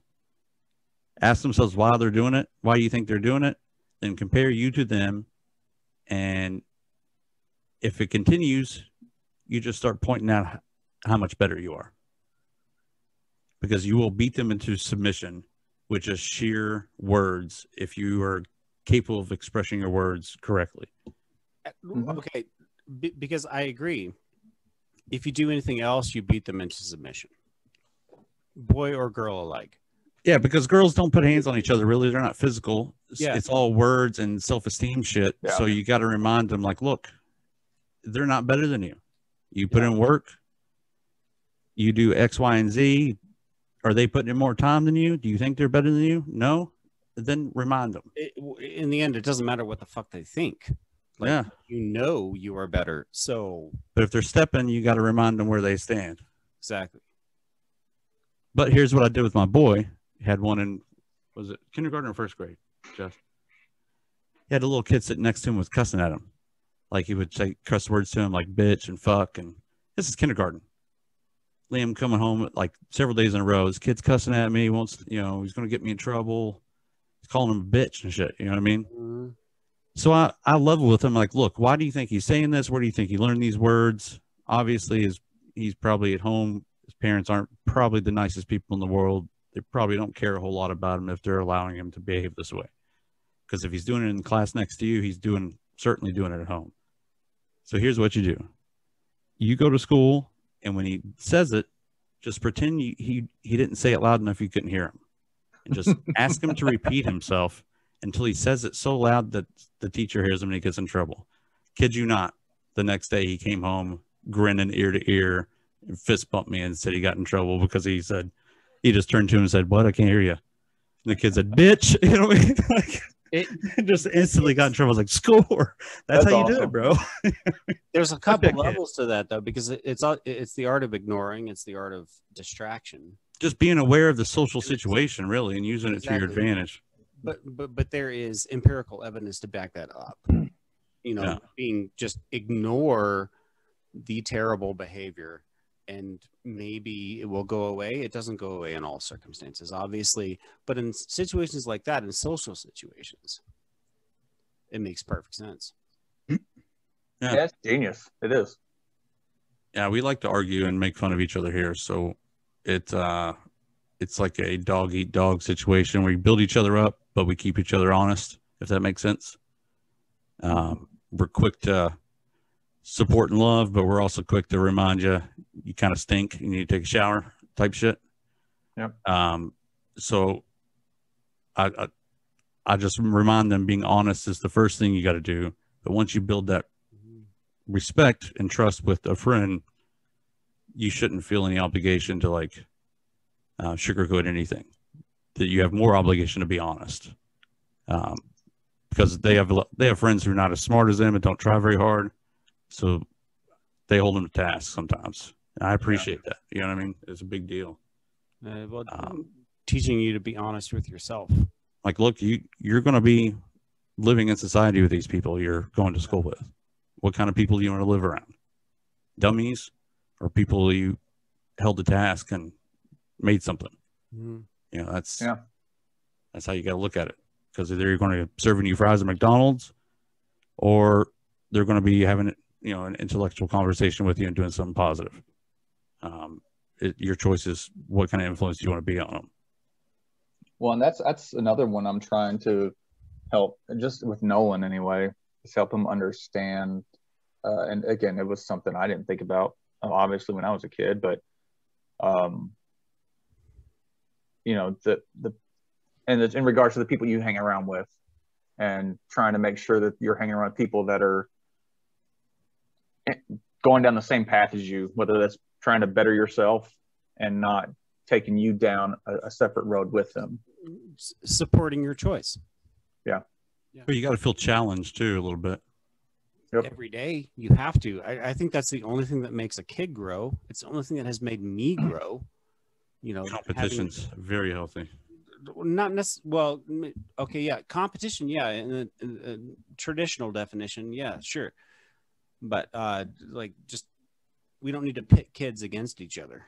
Ask themselves why they're doing it, why you think they're doing it, then compare you to them. And if it continues, you just start pointing out how much better you are, because you will beat them into submission with just sheer words if you are capable of expressing your words correctly. Okay, because I agree. If you do anything else, you beat them into submission, boy or girl alike. Yeah, because girls don't put hands on each other. Really, they're not physical. Yeah. It's all words and self-esteem shit. Yeah. So you got to remind them, like, look, they're not better than you. You put in work. You do X, Y, and Z. Are they putting in more time than you? Do you think they're better than you? No. Then remind them. In the end, it doesn't matter what the fuck they think. Like, Yeah. you know you are better. So. But if they're stepping, you got to remind them where they stand. Exactly. But here's what I did with my boy. He had one in, was it kindergarten or first grade, Jeff? He had a little kid sitting next to him was cussing at him. Like he would say cuss words to him like bitch and fuck. And this is kindergarten. Liam coming home like several days in a row. His kid's cussing at me. Wants, you know, he's going to get me in trouble. He's calling him a bitch and shit. You know what I mean? Mm-hmm. So I level with him. Like, look, why do you think he's saying this? Where do you think he learned these words? Obviously, he's probably at home. His parents aren't probably the nicest people in the world. They probably don't care a whole lot about him if they're allowing him to behave this way. Because if he's doing it in class next to you, he's certainly doing it at home. So here's what you do. You go to school, and when he says it, just pretend he didn't say it loud enough you couldn't hear him. And just ask him to repeat himself until he says it so loud that the teacher hears him and he gets in trouble. Kid you not, the next day he came home grinning ear to ear and fist bumped me and said he got in trouble because he just turned to him and said, "What? I can't hear you." And the kid said, "Bitch." You know what I mean? Like, it just instantly got in trouble. I was like, score. That's how you do it, bro. There's a couple levels to that, though, because it's the art of ignoring. It's the art of distraction. Just being aware of the social situation, really, and using it to your advantage. But there is empirical evidence to back that up. You know, being just ignore the terrible behavior, and maybe it will go away. It doesn't go away in all circumstances, obviously, but in situations like that, in social situations, it makes perfect sense. Yeah, it's genius. It is. Yeah, we like to argue and make fun of each other here, so it's like a dog eat dog situation where we build each other up, but we keep each other honest, if that makes sense. We're quick to support and love, but we're also quick to remind you kind of stink. You need to take a shower type shit. Yep. So I just remind them being honest is the first thing you got to do. But once you build that respect and trust with a friend, you shouldn't feel any obligation to like sugarcoat anything. That you have more obligation to be honest, because they have friends who are not as smart as them and don't try very hard, so they hold them to task sometimes. And I appreciate that. You know what I mean? It's a big deal. Teaching you to be honest with yourself. Like, look, you're going to be living in society with these people you're going to school with. What kind of people do you want to live around? Dummies or people you held to task and made something? Mm-hmm. You know, that's how you got to look at it. Because either you're going to serving you fries at McDonald's, or they're going to be having an intellectual conversation with you and doing something positive. Your choice is what kind of influence you want to be on them. Well, and that's another one I'm trying to help, just with Nolan anyway, is help him understand. And again, it was something I didn't think about, obviously, when I was a kid, but in regards to the people you hang around with, and trying to make sure that you're hanging around people that are going down the same path as you, whether that's trying to better yourself and not taking you down a separate road with them. Supporting your choice. Yeah. But you got to feel challenged too a little bit. Yep. Every day you have to. I think that's the only thing that makes a kid grow. It's the only thing that has made me grow. You know, competition's very healthy. Not necessarily. Well, okay, yeah, competition, yeah, in a traditional definition, yeah, sure, but like, just we don't need to pit kids against each other.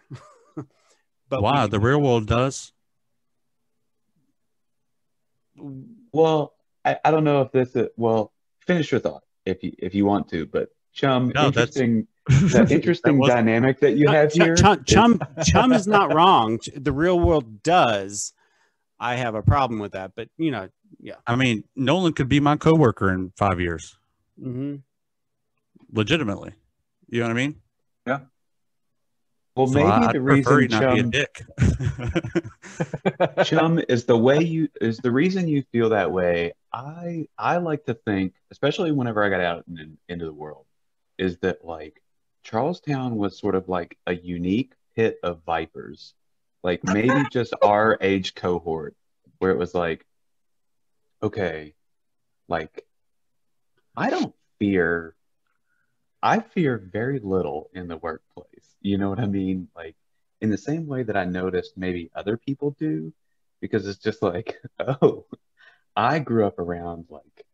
But wow, the real world does. Well, I don't know if this is, well, finish your thought if you want to, but Chum, No, interesting dynamic that you have here. Chum is not wrong. The real world does, I have a problem with that. But you know, yeah. I mean, Nolan could be my coworker in 5 years. Mm-hmm. Legitimately. You know what I mean? Yeah. Well, So maybe I'd the prefer reason you not be a Chum dick. Chum is the reason you feel that way. I like to think, especially whenever I got out into the world, is that like Charlestown was sort of like a unique pit of vipers, like maybe just our age cohort, where it was like, okay, like I don't fear, I fear very little in the workplace. You know what I mean? Like in the same way that I noticed maybe other people do, because it's just like, oh, I grew up around like,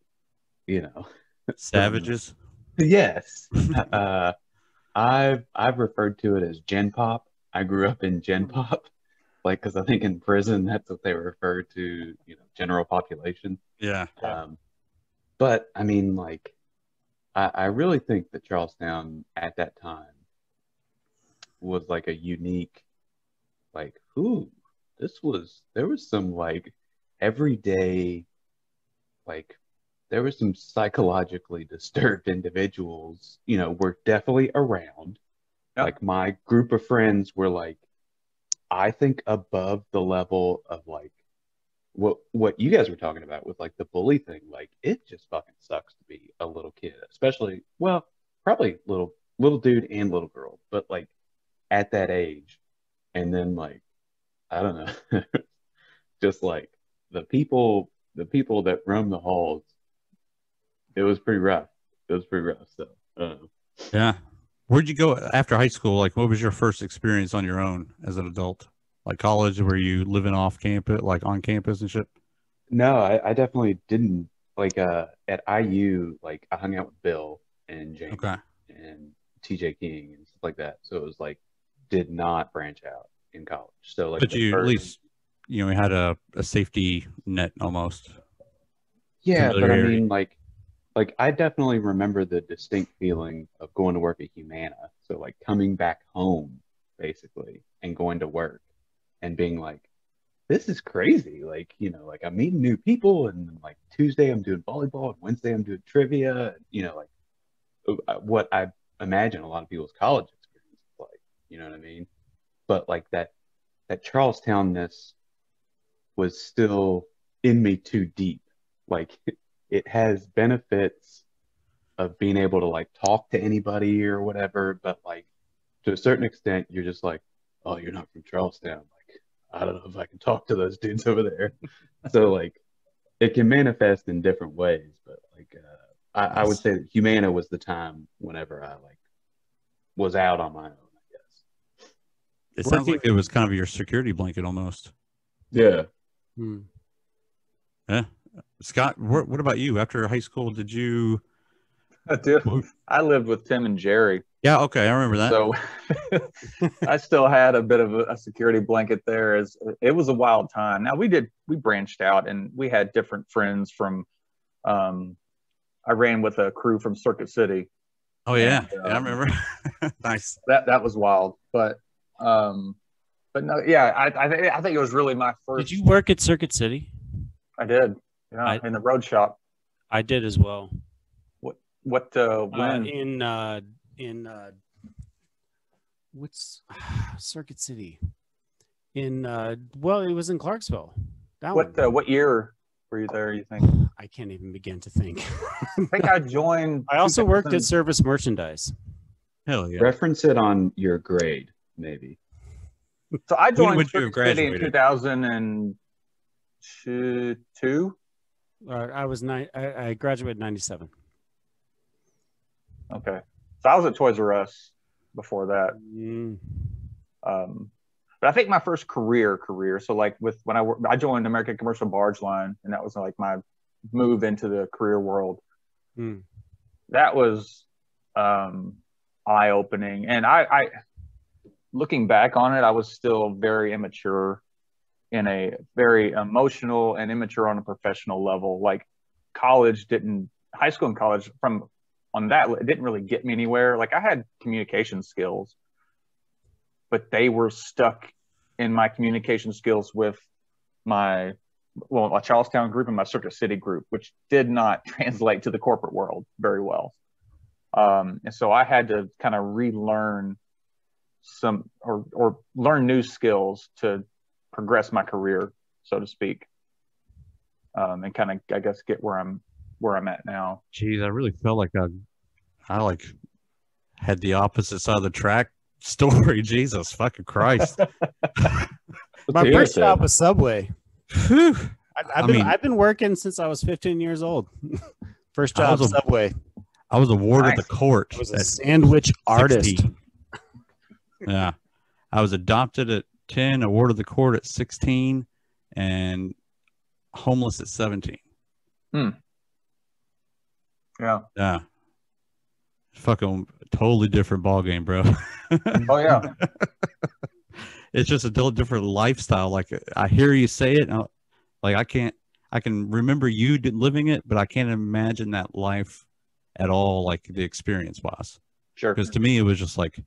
you know, some Savages. yes. I've referred to it as Gen Pop. I grew up in Gen Pop, like because I think in prison that's what they refer to, you know, general population. Yeah. But I mean, like, I really think that Charlestown at that time was like a unique, like, ooh, there was some like everyday, like, there were some psychologically disturbed individuals, you know, were definitely around. Yeah. Like, my group of friends were like, I think above the level of like what you guys were talking about with like the bully thing. Like, it just fucking sucks to be a little kid, especially, well, probably little dude and little girl, but like at that age. And then like, I don't know, just like the people that roam the halls, it was pretty rough. It was pretty rough. So I don't know. Yeah. Where'd you go after high school? Like, what was your first experience on your own as an adult? Like college, were you living off campus, like on campus and shit? No, I definitely didn't like at IU, like I hung out with Bill and Jamie Okay. and TJ King and stuff like that. So it was like did not branch out in college. So like But the you at first least, you know, had a safety net almost. yeah, but I Familiarity. mean like I definitely remember the distinct feeling of going to work at Humana. So like coming back home basically and going to work and being like, this is crazy. Like, you know, like I'm meeting new people and then, like Tuesday I'm doing volleyball and Wednesday I'm doing trivia, and, you know, like what I imagine a lot of people's college experience is like, you know what I mean? But like that Charlestownness was still in me too deep. Like it has benefits of being able to like talk to anybody or whatever, but like to a certain extent, you're just like, oh, you're not from Charlestown. Like, I don't know if I can talk to those dudes over there. So like, it can manifest in different ways, but like, I would say that Humana was the time whenever I like was out on my own, I guess. It sounds like it was kind of your security blanket almost. Yeah. Hmm. Yeah. Scott, what about you? After high school, did you? Dude, I lived with Tim and Jerry. Yeah, okay, I remember that. So I still had a bit of a security blanket there. As it was a wild time. Now we branched out and we had different friends from. I ran with a crew from Circuit City. Oh yeah, yeah, I remember. Nice. That was wild, but no, yeah, I think it was really my first. Did you work at Circuit City? I did, yeah, in the road shop. I did as well. What when in what's Circuit City? In well, it was in Clarksville. what year were you there? You think? I can't even begin to think. I think I joined. I also worked at Service Merchandise. Hell yeah. Reference it on your grade, maybe. So I joined Circuit City in 2002. I graduated in 97. Okay, so I was at Toys R Us before that. But I think my first career. So like when I joined American Commercial Barge Line, and that was like my move into the career world. That was eye-opening, and I looking back on it, I was still very immature, in a very emotional and immature on a professional level. Like high school and college it didn't really get me anywhere. Like I had communication skills, but they were stuck in my communication skills with my Charlestown group and my Circuit City group, which did not translate to the corporate world very well. And so I had to kind of relearn some or learn new skills to progress my career, so to speak, and kind of, I guess, get where I'm at now. Jeez, I really felt like I like had the opposite side of the track story. Jesus fucking Christ. My first job was Subway. Phew. I've been working since I was 15 years old. First job, Subway. I was a ward of the court. I was a sandwich artist. Yeah. I was adopted at 10, a ward of the court at 16, and homeless at 17. Yeah. Yeah. Fucking totally different ballgame, bro. Oh, yeah. It's just a different lifestyle. Like, I hear you say it, and like I can remember you living it, but I can't imagine that life at all, like the experience was. Sure. Because to me, it was just like,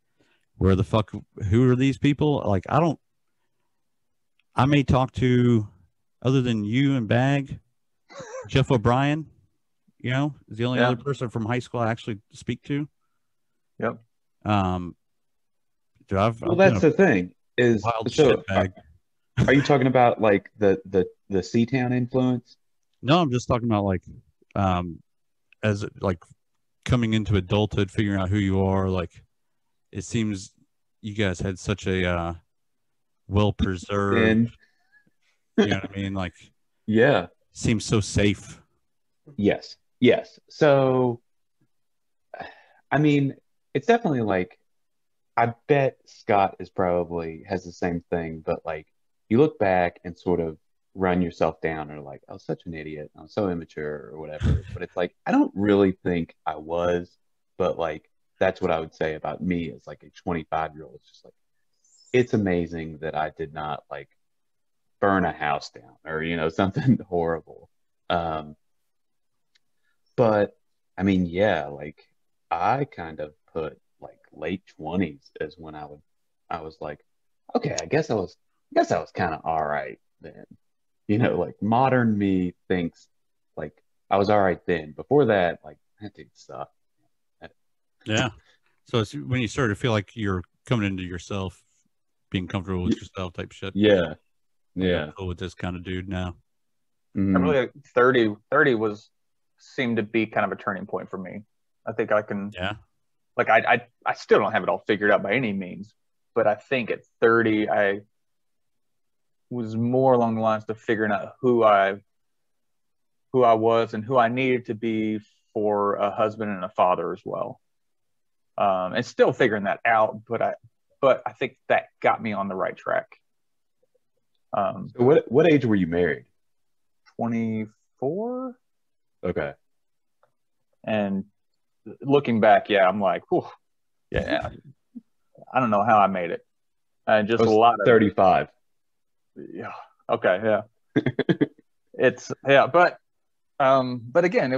who are these people? Like, I may talk to, other than you and Bag, Jeff O'Brien, is the only other person from high school I actually speak to. Yep. Well, that's the thing is, wild so shit bag. Are you talking about like the C-Town influence? No, I'm just talking about like, as like coming into adulthood, figuring out who you are. Like, it seems you guys had such a well-preserved, you know what I mean? Like, yeah, seems so safe. Yes. So, I mean, it's definitely like, I bet Scott has the same thing, but like, you look back and sort of run yourself down or like, I was such an idiot, I was so immature or whatever. But it's like, I don't really think I was, but like, that's what I would say about me as like a 25-year-old. It's just like, it's amazing that I did not like burn a house down or, something horrible. But I mean, yeah, like I kind of put like late 20s as when I was like, okay, I guess I was kind of all right then. Like modern me thinks like I was all right then. Before that, like that dude sucked. Yeah. So it's when you start to feel like you're coming into yourself, being comfortable with yourself type shit. Yeah. I'm cool with this kind of dude now. I really 30 seemed to be kind of a turning point for me. I think I can, like, I still don't have it all figured out by any means, but I think at 30, I was more along the lines of figuring out who I was and who I needed to be for a husband and a father as well. And still figuring that out, but I think that got me on the right track. So what age were you married? 24. Okay. And looking back, I'm like, whew, I don't know how I made it. And just a lot of 35. Yeah. Okay. Yeah. But again,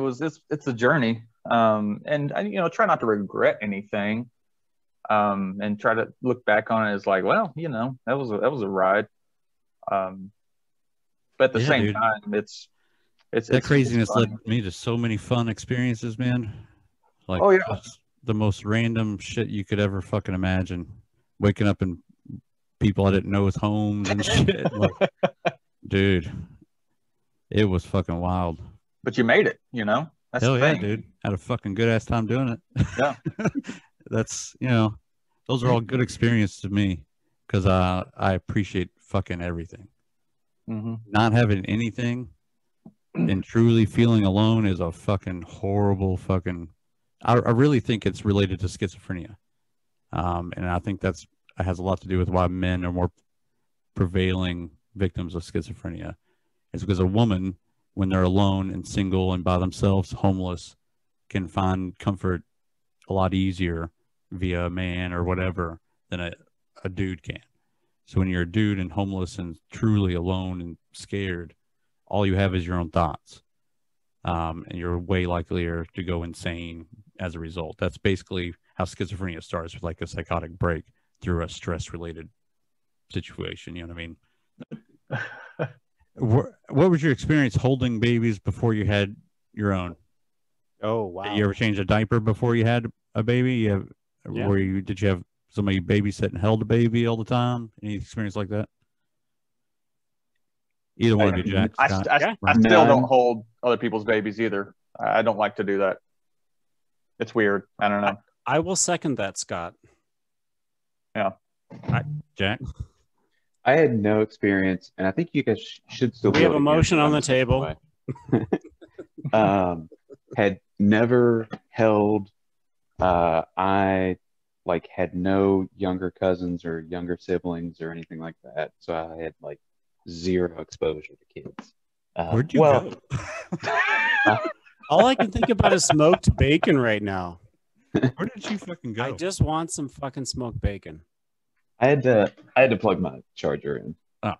it's a journey. And I, try not to regret anything. And try to look back on it as like, well, that was a ride. But at the same time, it's that craziness led me to so many fun experiences, man. Like, the most random shit you could ever fucking imagine. Waking up in people I didn't know with homes and shit. Like, dude, it was fucking wild. But you made it, That's Hell the yeah, thing. dude. Had a fucking good ass time doing it. Yeah. That's, those are all good experiences to me because I appreciate fucking everything. Mm-hmm. Not having anything and truly feeling alone is a fucking horrible fucking. I really think it's related to schizophrenia, and I think that has a lot to do with why men are more prevailing victims of schizophrenia. It's because a woman, when they're alone and single and by themselves, homeless, can find comfort a lot easier via a man or whatever than a dude can. So when you're a dude and homeless and truly alone and scared, all you have is your own thoughts. And you're way likelier to go insane as a result. That's basically how schizophrenia starts, with like a psychotic break through a stress-related situation. You know what I mean? what was your experience holding babies before you had your own? Oh wow! Did you ever change a diaper before you had a baby? Yeah. Did you have somebody babysit and held a baby all the time? Any experience like that? Either one of you, Jack. Scott, I still don't hold other people's babies either. I don't like to do that. It's weird. I don't know. I will second that, Scott. Yeah. Jack? I had no experience, and I think you guys should still. We have a motion on the table. Had never held. I had no younger cousins or younger siblings or anything like that, so I had zero exposure to kids. Where'd you go? All I can think about is smoked bacon right now. Where did you fucking go? I just want some fucking smoked bacon. I had to plug my charger in. Oh.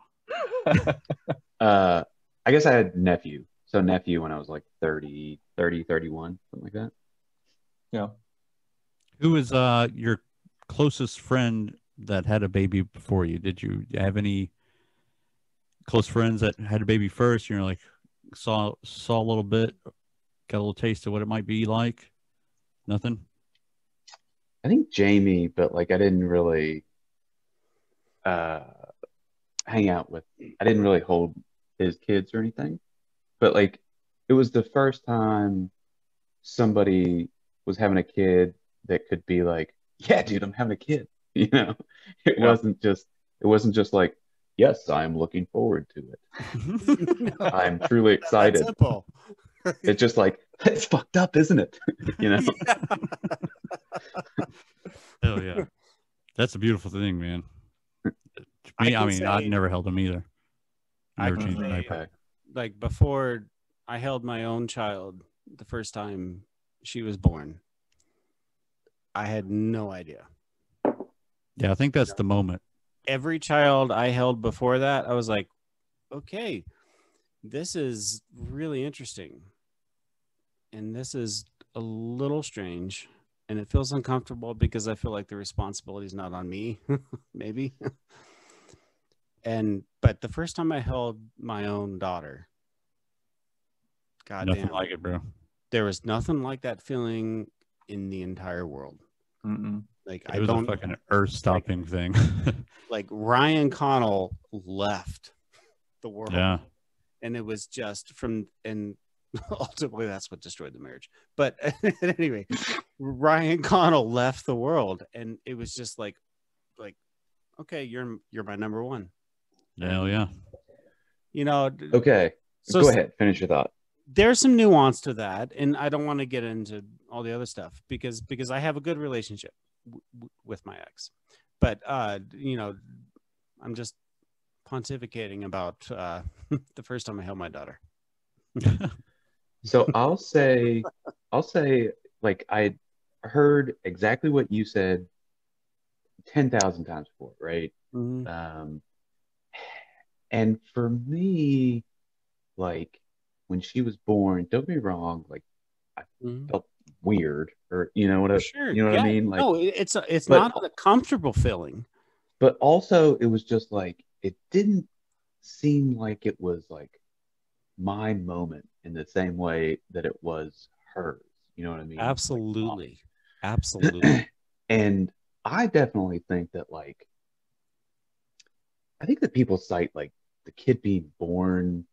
I guess I had nephew. So nephew when I was 30, 31, something like that. Yeah. Who was your closest friend that had a baby before you? Did you have any close friends that had a baby first? You're saw a little bit, got a little taste of what it might be like? Nothing? I think Jamie, but I didn't really hang out with. I didn't really hold his kids or anything. But it was the first time somebody was having a kid that could be yeah, dude, I'm having a kid. It wasn't just yes, I'm looking forward to it. I'm truly excited. That's simple. It's just it's fucked up, isn't it? Hell yeah. That's a beautiful thing, man. Me, I never held them either. Never changed a diaper. Before I held my own child the first time she was born, I had no idea. Yeah, I think that's the moment. Every child I held before that, I was like, okay, this is really interesting. And this is a little strange. And it feels uncomfortable because I feel like the responsibility is not on me, maybe. But the first time I held my own daughter, goddamn, nothing like it, bro. There was nothing like that feeling in the entire world. Mm-mm. It was a fucking earth-stopping thing. Ryan Connell left the world. Yeah. And it was just and ultimately that's what destroyed the marriage. But anyway, Ryan Connell left the world, and it was just okay, you're my number one. Hell yeah. Okay. So go ahead, finish your thought. There's some nuance to that, and I don't want to get into all the other stuff because I have a good relationship with my ex. But I'm just pontificating about the first time I held my daughter. So I'll say I heard exactly what you said 10,000 times before, right? Mm-hmm. And for me, when she was born, don't be wrong, I felt weird, or sure. You know what I mean? No, it's not a comfortable feeling. But also, it was just it didn't seem like it was my moment in the same way that it was hers. You know what I mean? Absolutely. And I definitely think that I think that people cite the kid being born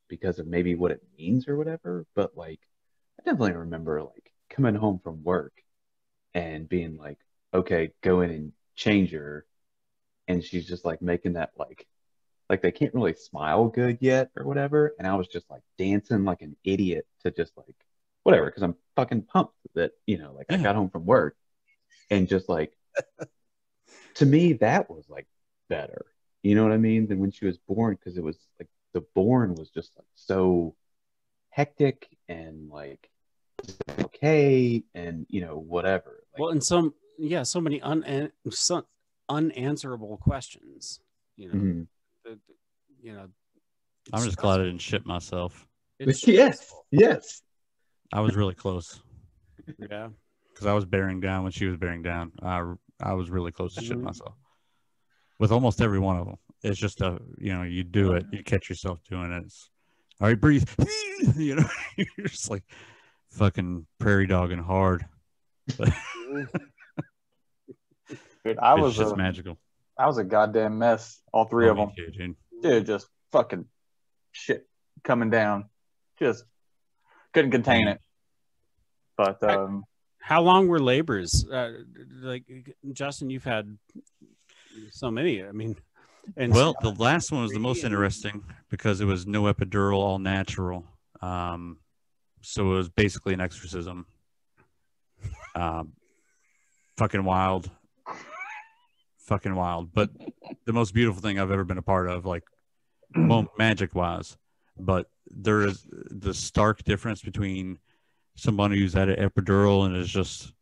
because of maybe what it means or whatever. But I definitely remember coming home from work and being okay, go in and change her. And she's just making that they can't really smile good yet or whatever. And I was just dancing like an idiot to just whatever, because I'm fucking pumped that, I got home from work and just to me, that was better. You know what I mean? Than when she was born, because it was the born was just so hectic and okay and whatever. Well, and so many unanswerable questions. Mm-hmm. I'm just glad I didn't shit myself. Yes. I was really close. Yeah. Because I was bearing down when she was bearing down. I was really close to shitting myself with almost every one of them. it's just you do it, you catch yourself doing it. All right, breathe. You're just like fucking prairie dogging hard. But Dude, it's just magical. I was a goddamn mess. All three of them. Dude, just fucking shit coming down. Just couldn't contain it. But how long were labors? Like Justin, you've had so many. I mean, well, the last one was the most interesting because it was no epidural, all natural. So it was basically an exorcism. Fucking wild. But the most beautiful thing I've ever been a part of, like, well, magic wise. But there is the stark difference between somebody who's had an epidural and is just,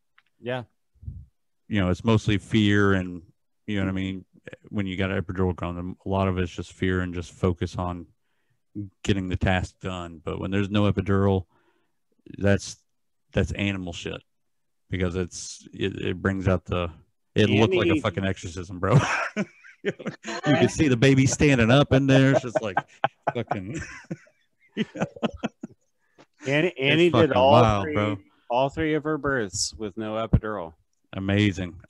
it's mostly fear and, you know what I mean? When you got an epidural going, a lot of it's just fear and just focus on getting the task done. But when there's no epidural, that's animal shit because it brings out it looked like a fucking exorcism, bro. You can see the baby standing up in there. It's just like fucking. Annie did all three of her births with no epidural. Amazing.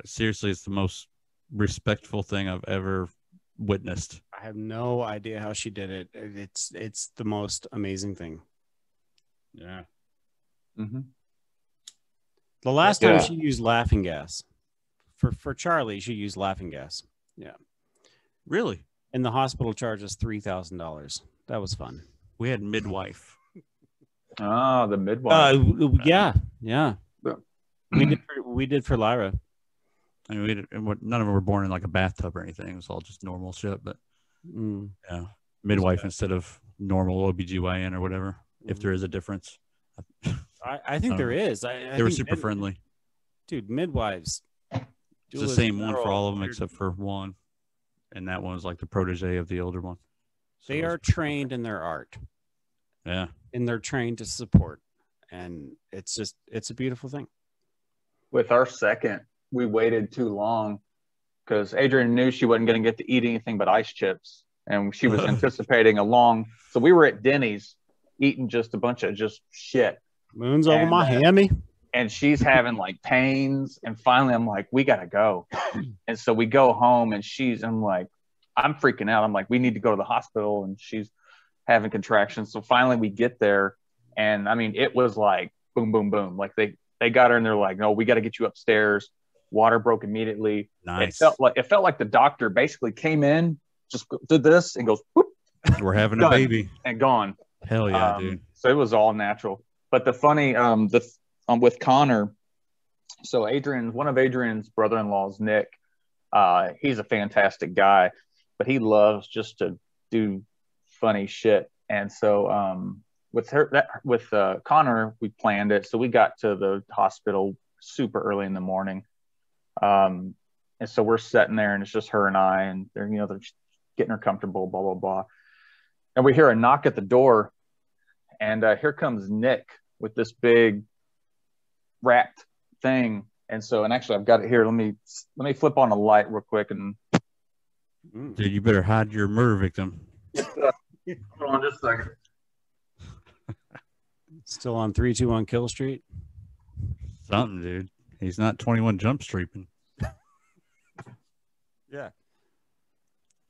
Seriously, it's the most respectful thing I've ever witnessed. I have no idea how she did it. It's the most amazing thing. Yeah. Mm-hmm. The last time she used laughing gas for Charlie, she used laughing gas. Yeah. Really? And the hospital charges $3,000. That was fun. We had midwife. Oh, the midwife. Yeah. We did for Lyra. I mean, none of them were born in like a bathtub or anything. It was all just normal shit. But midwife instead of normal OBGYN or whatever, if there is a difference. I think there is. They were super friendly. Dude, midwives. It's the same one for all of them except for one. And that one was like the protege of the older one. So they are trained in their art. Yeah. And they're trained to support. And it's a beautiful thing. With our second, we waited too long because Adrian knew she wasn't going to get to eat anything but ice chips. And she was anticipating so we were at Denny's eating just a bunch of just shit. Moon's over my hammy. And she's having like pains. And finally I'm like, we got to go. And so we go home and I'm like, I'm freaking out. I'm like, we need to go to the hospital. And she's having contractions. So finally we get there. And I mean, it was like boom, boom, boom. Like they got her and they're like, no, we got to get you upstairs. Water broke immediately. Nice. It felt like the doctor basically came in, just did this and goes, whoop, we're having a baby and gone. Hell yeah, dude. So it was all natural. But the funny, with Connor, so one of Adrian's brother-in-laws, Nick, he's a fantastic guy, but he loves just to do funny shit. And so with Connor, we planned it. So we got to the hospital super early in the morning. And so we're sitting there and it's just her and I, and they're getting her comfortable, blah, blah, blah. And we hear a knock at the door, and here comes Nick with this big wrapped thing. And actually I've got it here. Let me flip on a light real quick. And dude, you better hide your murder victim. Hold on just a second. Still on 321 Kill Street. Something, dude. He's not 21 Jump Streeping. Yeah.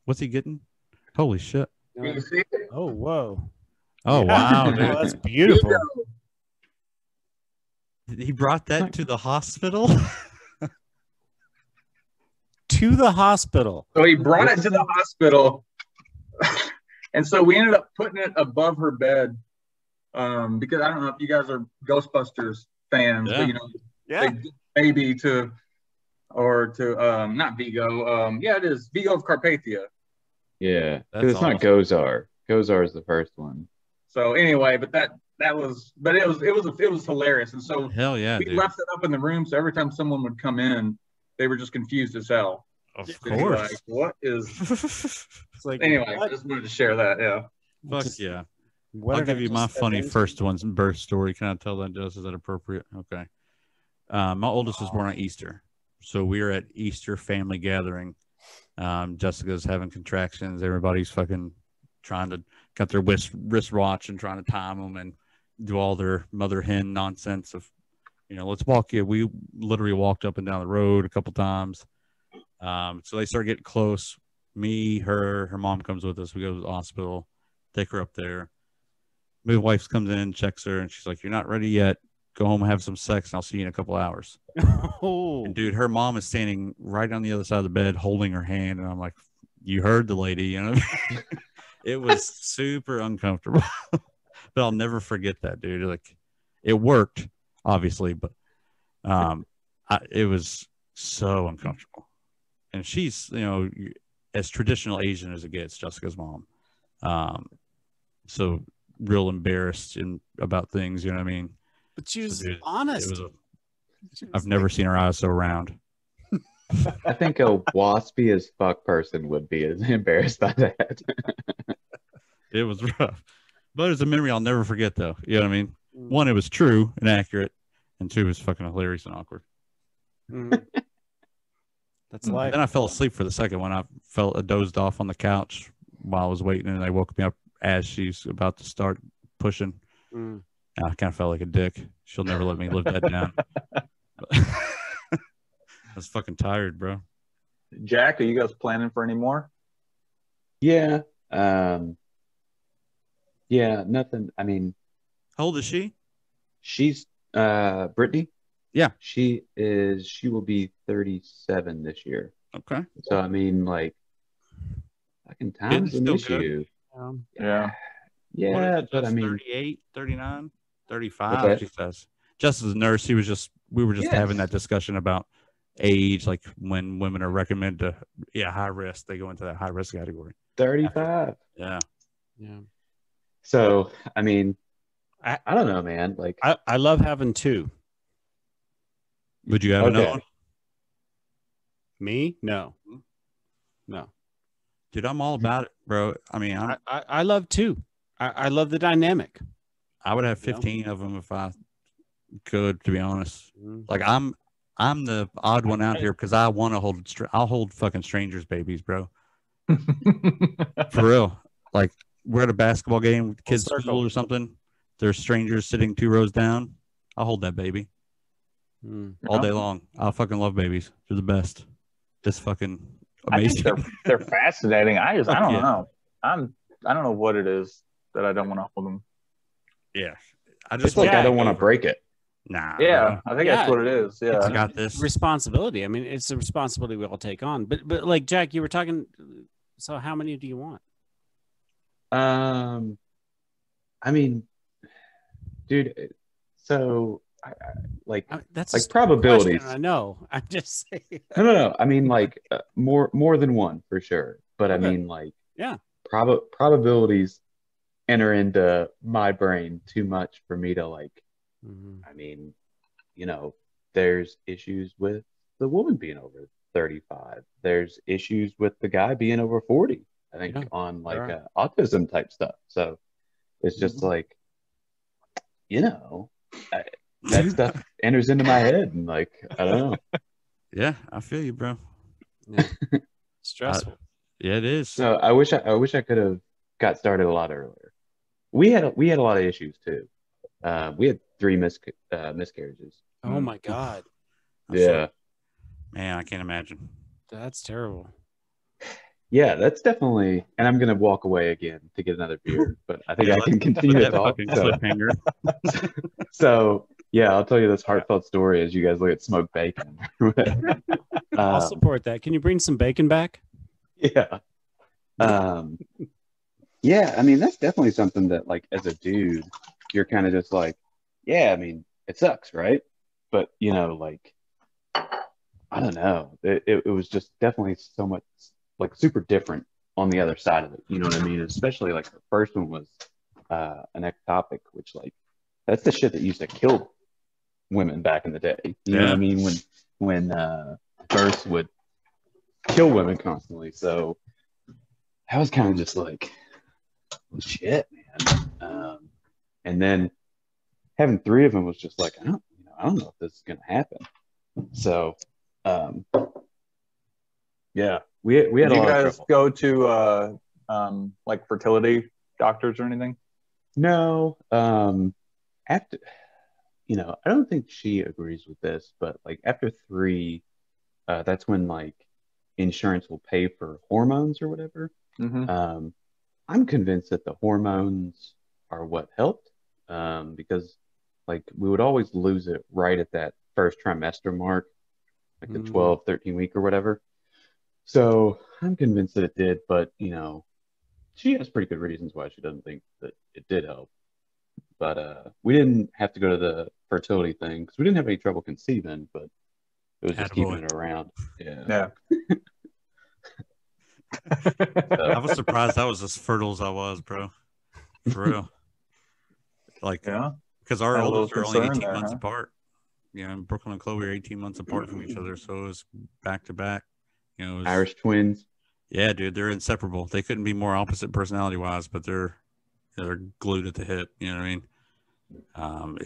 What's he getting? Holy shit. Can you see it? Oh, whoa. Oh, wow, dude. Oh, that's beautiful. He brought that to the hospital? To the hospital. So he brought it to the hospital. And so we ended up putting it above her bed. Because I don't know if you guys are Ghostbusters fans, but they maybe not Vigo. It is Vigo of Carpathia. Yeah, it's awesome. Not Gozar. Gozar is the first one. So anyway, but it was hilarious. And so hell yeah, we dude. left it up in the room, so every time someone would come in, they were just confused as hell. Of course. Like, what is? It's like, anyway, I just wanted to share that. Yeah. Fuck yeah. I'll give you my funny first one's birth story. Can I tell that, Jess? Is that appropriate? Okay. My oldest was born on Easter. So we were at Easter family gathering. Jessica's having contractions. Everybody's fucking trying to got their wristwatch and trying to time them and do all their mother hen nonsense of, let's walk you. We literally walked up and down the road a couple times. So they start getting close. Me, her mom comes with us. We go to the hospital, take her up there. Midwife comes in, checks her, and she's like, "You're not ready yet. Go home and have some sex, and I'll see you in a couple hours." Oh, And dude, her mom is standing right on the other side of the bed, holding her hand, and I'm like, "You heard the lady," It was super uncomfortable, but I'll never forget that, dude. Like, it worked, obviously, but it was so uncomfortable. And she's, as traditional Asian as it gets, Jessica's mom. So real embarrassed about things, you know what I mean? but she was So, dude, honest. I've never seen her eyes so round. I think a waspy as fuck person would be as embarrassed by that. It was rough, but it's a memory I'll never forget, though. You know what I mean? One, it was true and accurate, and two, it was fucking hilarious and awkward. That's life. Then I fell asleep for the second one. I dozed off on the couch while I was waiting, and they woke me up as she's about to start pushing. I kind of felt like a dick. She'll never let me live that down. I was fucking tired, bro. Jack, are you guys planning for any more? Yeah. Yeah, nothing. I mean, How old is she? she's Brittany. Yeah. She will be 37 this year. Okay. So I mean, like, fucking time's an still issue. Yeah. Yeah, but I mean, 38, 39, 35, What's that? she says. Just as a nurse, we were just having that discussion about age, like when women are recommended to, high risk, they go into that high risk category. 35. Yeah. So, I mean, I don't know, man. Like, I love having two. Would you have another Okay. one? Me? No. Dude, I'm all about it, bro. I mean, I love two. I love the dynamic. I would have 15 of them if I could, to be honest. Like, I'm the odd one out here because I want to I'll hold fucking strangers' babies, bro. For real. Like, we're at a basketball game, kids' school or something. There's strangers sitting 2 rows down. I'll hold that baby all day long. I fucking love babies. They're the best. Just fucking amazing. I think they're fascinating. I don't know. I don't know what it is that I don't want to hold them. Yeah. it's like I don't want to break it. Nah. Yeah, bro. I think that's what it is. Yeah. I got this. Responsibility. I mean, it's a responsibility we all take on. But like, Jack, you were talking. So how many do you want? I mean, dude, so That's like a probabilities. question, I know. I'm just saying. No. I mean, like more than one for sure. But Okay. I mean, like, Yeah. probabilities enter into my brain too much for me to like. I mean, there's issues with the woman being over 35. There's issues with the guy being over 40. I think on like autism type stuff. So it's just like, that stuff enters into my head, and like, I don't know. Yeah, I feel you, bro. Yeah. Stressful. Yeah, it is. So I wish I could have got started a lot earlier. We had a lot of issues too. We had 3 miscarriages. Oh my God. Yeah. Man, I can't imagine. That's terrible. Yeah, that's definitely. And I'm gonna walk away again to get another beer, but I think I can continue to talk. So yeah, I'll tell you this heartfelt story as you guys look at smoked bacon. I'll support that. Can you bring some bacon back? Yeah. Yeah, I mean, that's definitely something that, like, as a dude, you're kind of just like, yeah, I mean, it sucks, right? But, like, I don't know. It was just definitely so much, like, super different on the other side of it. You know what I mean? Especially, like, the first one was an ectopic, which, like, that's the shit that used to kill women back in the day. You know what I mean? When births would kill women constantly. So I was kind of just like, well, shit, man. And then having 3 of them was just like, I don't know if this is gonna happen. So yeah, we had Did a you lot of guys trouble. go to like fertility doctors or anything? No, after, I don't think she agrees with this, but like after 3, that's when like insurance will pay for hormones or whatever. Mm-hmm. I'm convinced that the hormones are what helped, because like we would always lose it right at that first trimester mark, like the 12, 13 week or whatever. So I'm convinced that it did, but she has pretty good reasons why she doesn't think that it did help. But we didn't have to go to the fertility thing because we didn't have any trouble conceiving, but it was just keeping Attaboy. it around. Yeah. Yeah. I was surprised I was as fertile as I was, bro. For real. Like, Yeah. because our Had a little oldest are only concern 18 there, months huh? apart. Brooklyn and Chloe are 18 months apart from each other, so it was back to back. It was, Irish twins. yeah, dude, they're inseparable. They couldn't be more opposite personality wise, but they're glued at the hip. You know what I mean?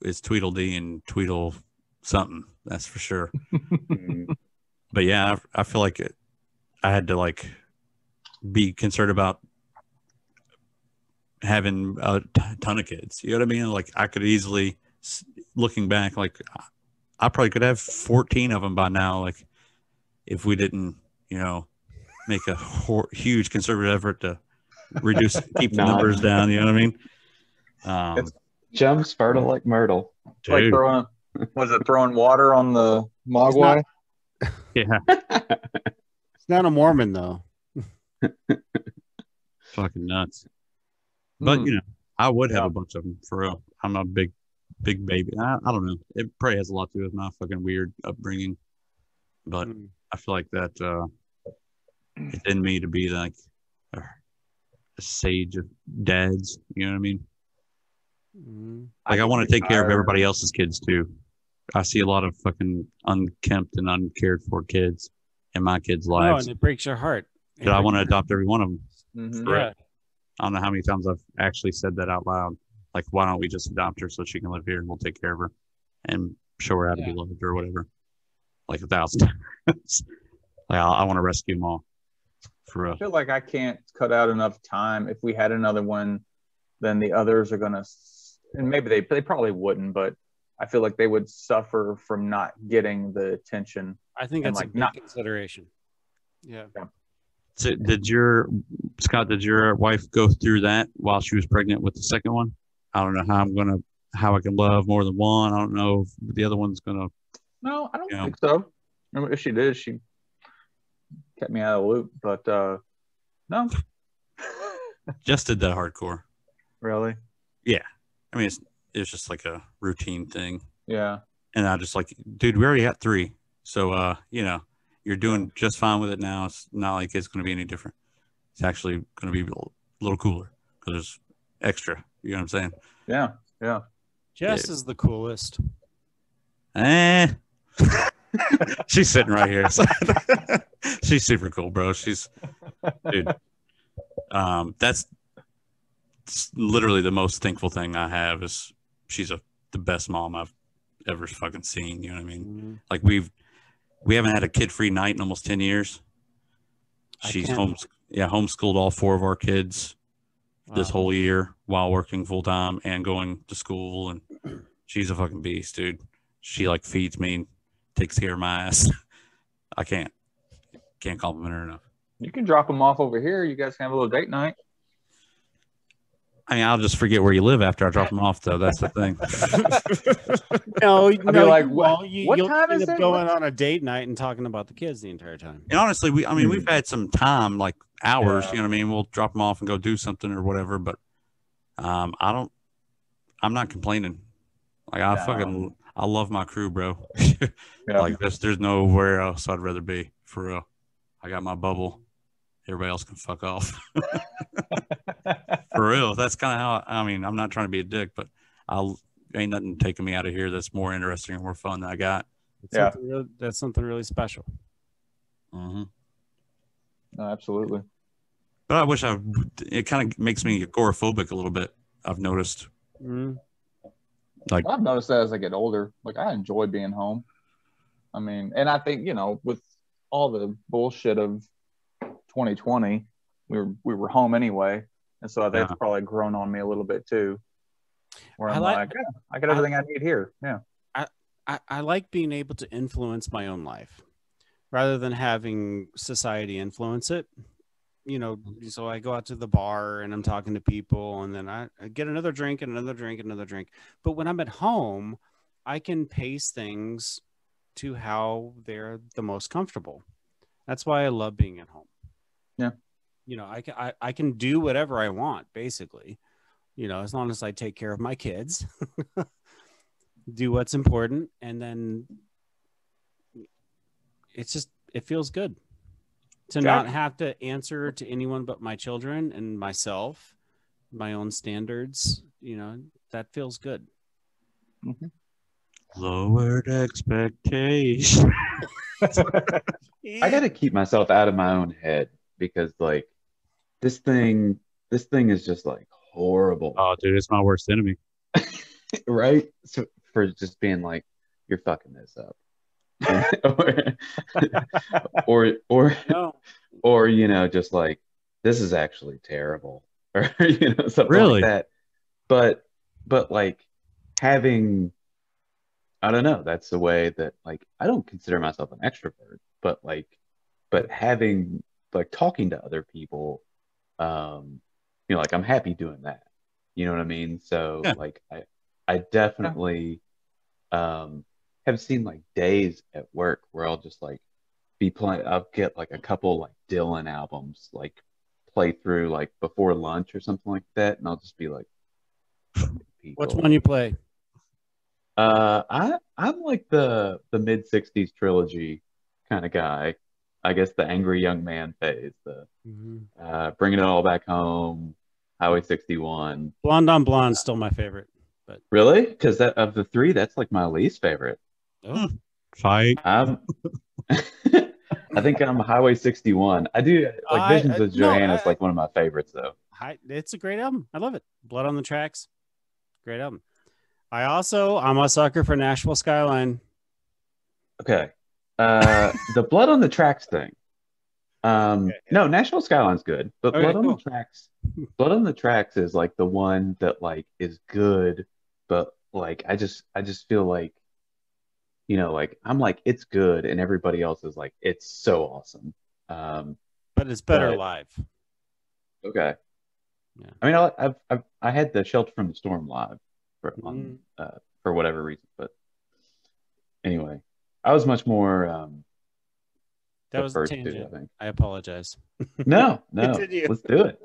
It's Tweedledee and Tweedle something, that's for sure. But yeah, I feel like I had to like be concerned about having a ton of kids. You know what I mean? Like I could easily, looking back, like I probably could have 14 of them by now. Like if we didn't, make a huge conservative effort to keep the numbers down. You know what I mean? Chum's fertile like Myrtle. It's like throwing water on the mogwai? Yeah. It's not a Mormon though. Fucking nuts. But I would have a bunch of them for real. I'm a big baby. I don't know. It probably has a lot to do with my fucking weird upbringing. But I feel like that it's in me to be like a sage of dads. You know what I mean? Like I want to take care of everybody else's kids too. I see a lot of fucking unkempt and uncared for kids in my kids' lives. Oh, and it breaks your heart. That I want to adopt every one of them. Mm-hmm. Yeah. I don't know how many times I've actually said that out loud. Like, why don't we just adopt her so she can live here and we'll take care of her and show her how to be loved or whatever. Like 1,000 times. Like, I want to rescue them all. For real. I feel like I can't cut out enough time. If we had another one, then the others are gonna, and maybe they probably wouldn't, but I feel like they would suffer from not getting the attention. I think that's a big consideration. Yeah. So did your wife go through that while she was pregnant with the second one? I don't know how I can love more than one. I don't know if the other one's gonna. No, I don't think so. If she did, she kept me out of the loop. But no. Just did that hardcore. Really? Yeah. I mean, it's just like a routine thing. Yeah. And I just like, dude, we already got 3. So, you're doing just fine with it now. It's not like it's going to be any different. It's actually going to be a little cooler because there's extra. You know what I'm saying? Yeah. Yeah. Jess is the coolest. She's sitting right here. She's super cool, bro. Dude. That's literally the most thankful thing I have is she's the best mom I've ever fucking seen. You know what I mean? Mm-hmm. Like we haven't had a kid-free night in almost 10 years. She's homeschooled all 4 of our kids this whole year while working full time and going to school. And she's a fucking beast, dude. She like feeds me, takes care of my ass. I can't compliment her enough. You can drop them off over here. You guys can have a little date night. I mean, I'll just forget where you live after I drop them off, though. That's the thing. You'll time is it? Going on a date night and talking about the kids the entire time. And honestly, we've had some time, like hours. You know what I mean? We'll drop them off and go do something or whatever. But I'm not complaining. Like I love my crew, bro. Like there's nowhere else I'd rather be, for real. I got my bubble. Everybody else can fuck off. For real. That's kind of how, I'm not trying to be a dick, but ain't nothing taking me out of here that's more interesting and more fun than I got. That's something really special. Mm-hmm. No, absolutely. But I wish it kind of makes me agoraphobic a little bit. I've noticed. Mm-hmm. Like I've noticed that as I get older, like I enjoy being home. I mean, and I think, with all the bullshit of 2020. We were home anyway, and so that's Yeah. probably grown on me a little bit too. Where I I'm like- like, yeah, I got everything I need here. Yeah. I like being able to influence my own life rather than having society influence it. You know, so I go out to the bar and I'm talking to people, and then I get another drink and another drink and another drink. But when I'm at home, I can pace things to how they're the most comfortable. That's why I love being at home. Yeah. You know, I can do whatever I want, basically, you know, as long as I take care of my kids, do what's important, and then it feels good to not have to answer to anyone but my children and myself, my own standards. You know, that feels good. Mhm. Lowered expectations. I got to keep myself out of my own head because like this thing is just like horrible, Oh, dude, it's my worst enemy. right? So for just being like, you're fucking this up, or No, or you know, just like this is actually terrible, or you know, something Really? like that. But like having, I don't know, that's the way that like I don't consider myself an extrovert, but having like talking to other people, you know, like I'm happy doing that. You know what I mean? So Yeah. like I definitely have seen like days at work where I'll just like be playing, I'll get like a couple like Dylan albums like play through like before lunch or something like that, and I'll just be like, fucking which people. one you play? I'm like the mid '60s trilogy kind of guy. I guess the angry young man phase, the bringing it all back home, Highway 61. Blonde on Blonde, still my favorite. But Really? Because that of the three, that's like my least favorite. oh, Fight. I'm I think I'm Highway 61. I do like Visions of Johanna is like one of my favorites though. It's a great album. I love it. Blood on the Tracks, great album. I'm a sucker for Nashville Skyline. Okay. The Blood on the Tracks thing. No, Nashville Skyline's good, but Okay, Blood on cool. the Tracks, Blood on the Tracks is like the one that like is good, but like I just feel like, you know, like I'm like it's good, and everybody else is like it's so awesome. But it's better But- live. Okay. Yeah. I mean, I had the Shelter from the Storm live for whatever reason, but anyway, I was much more That the was a first two, tangent. I think. I apologize. No, Continue. let's do it.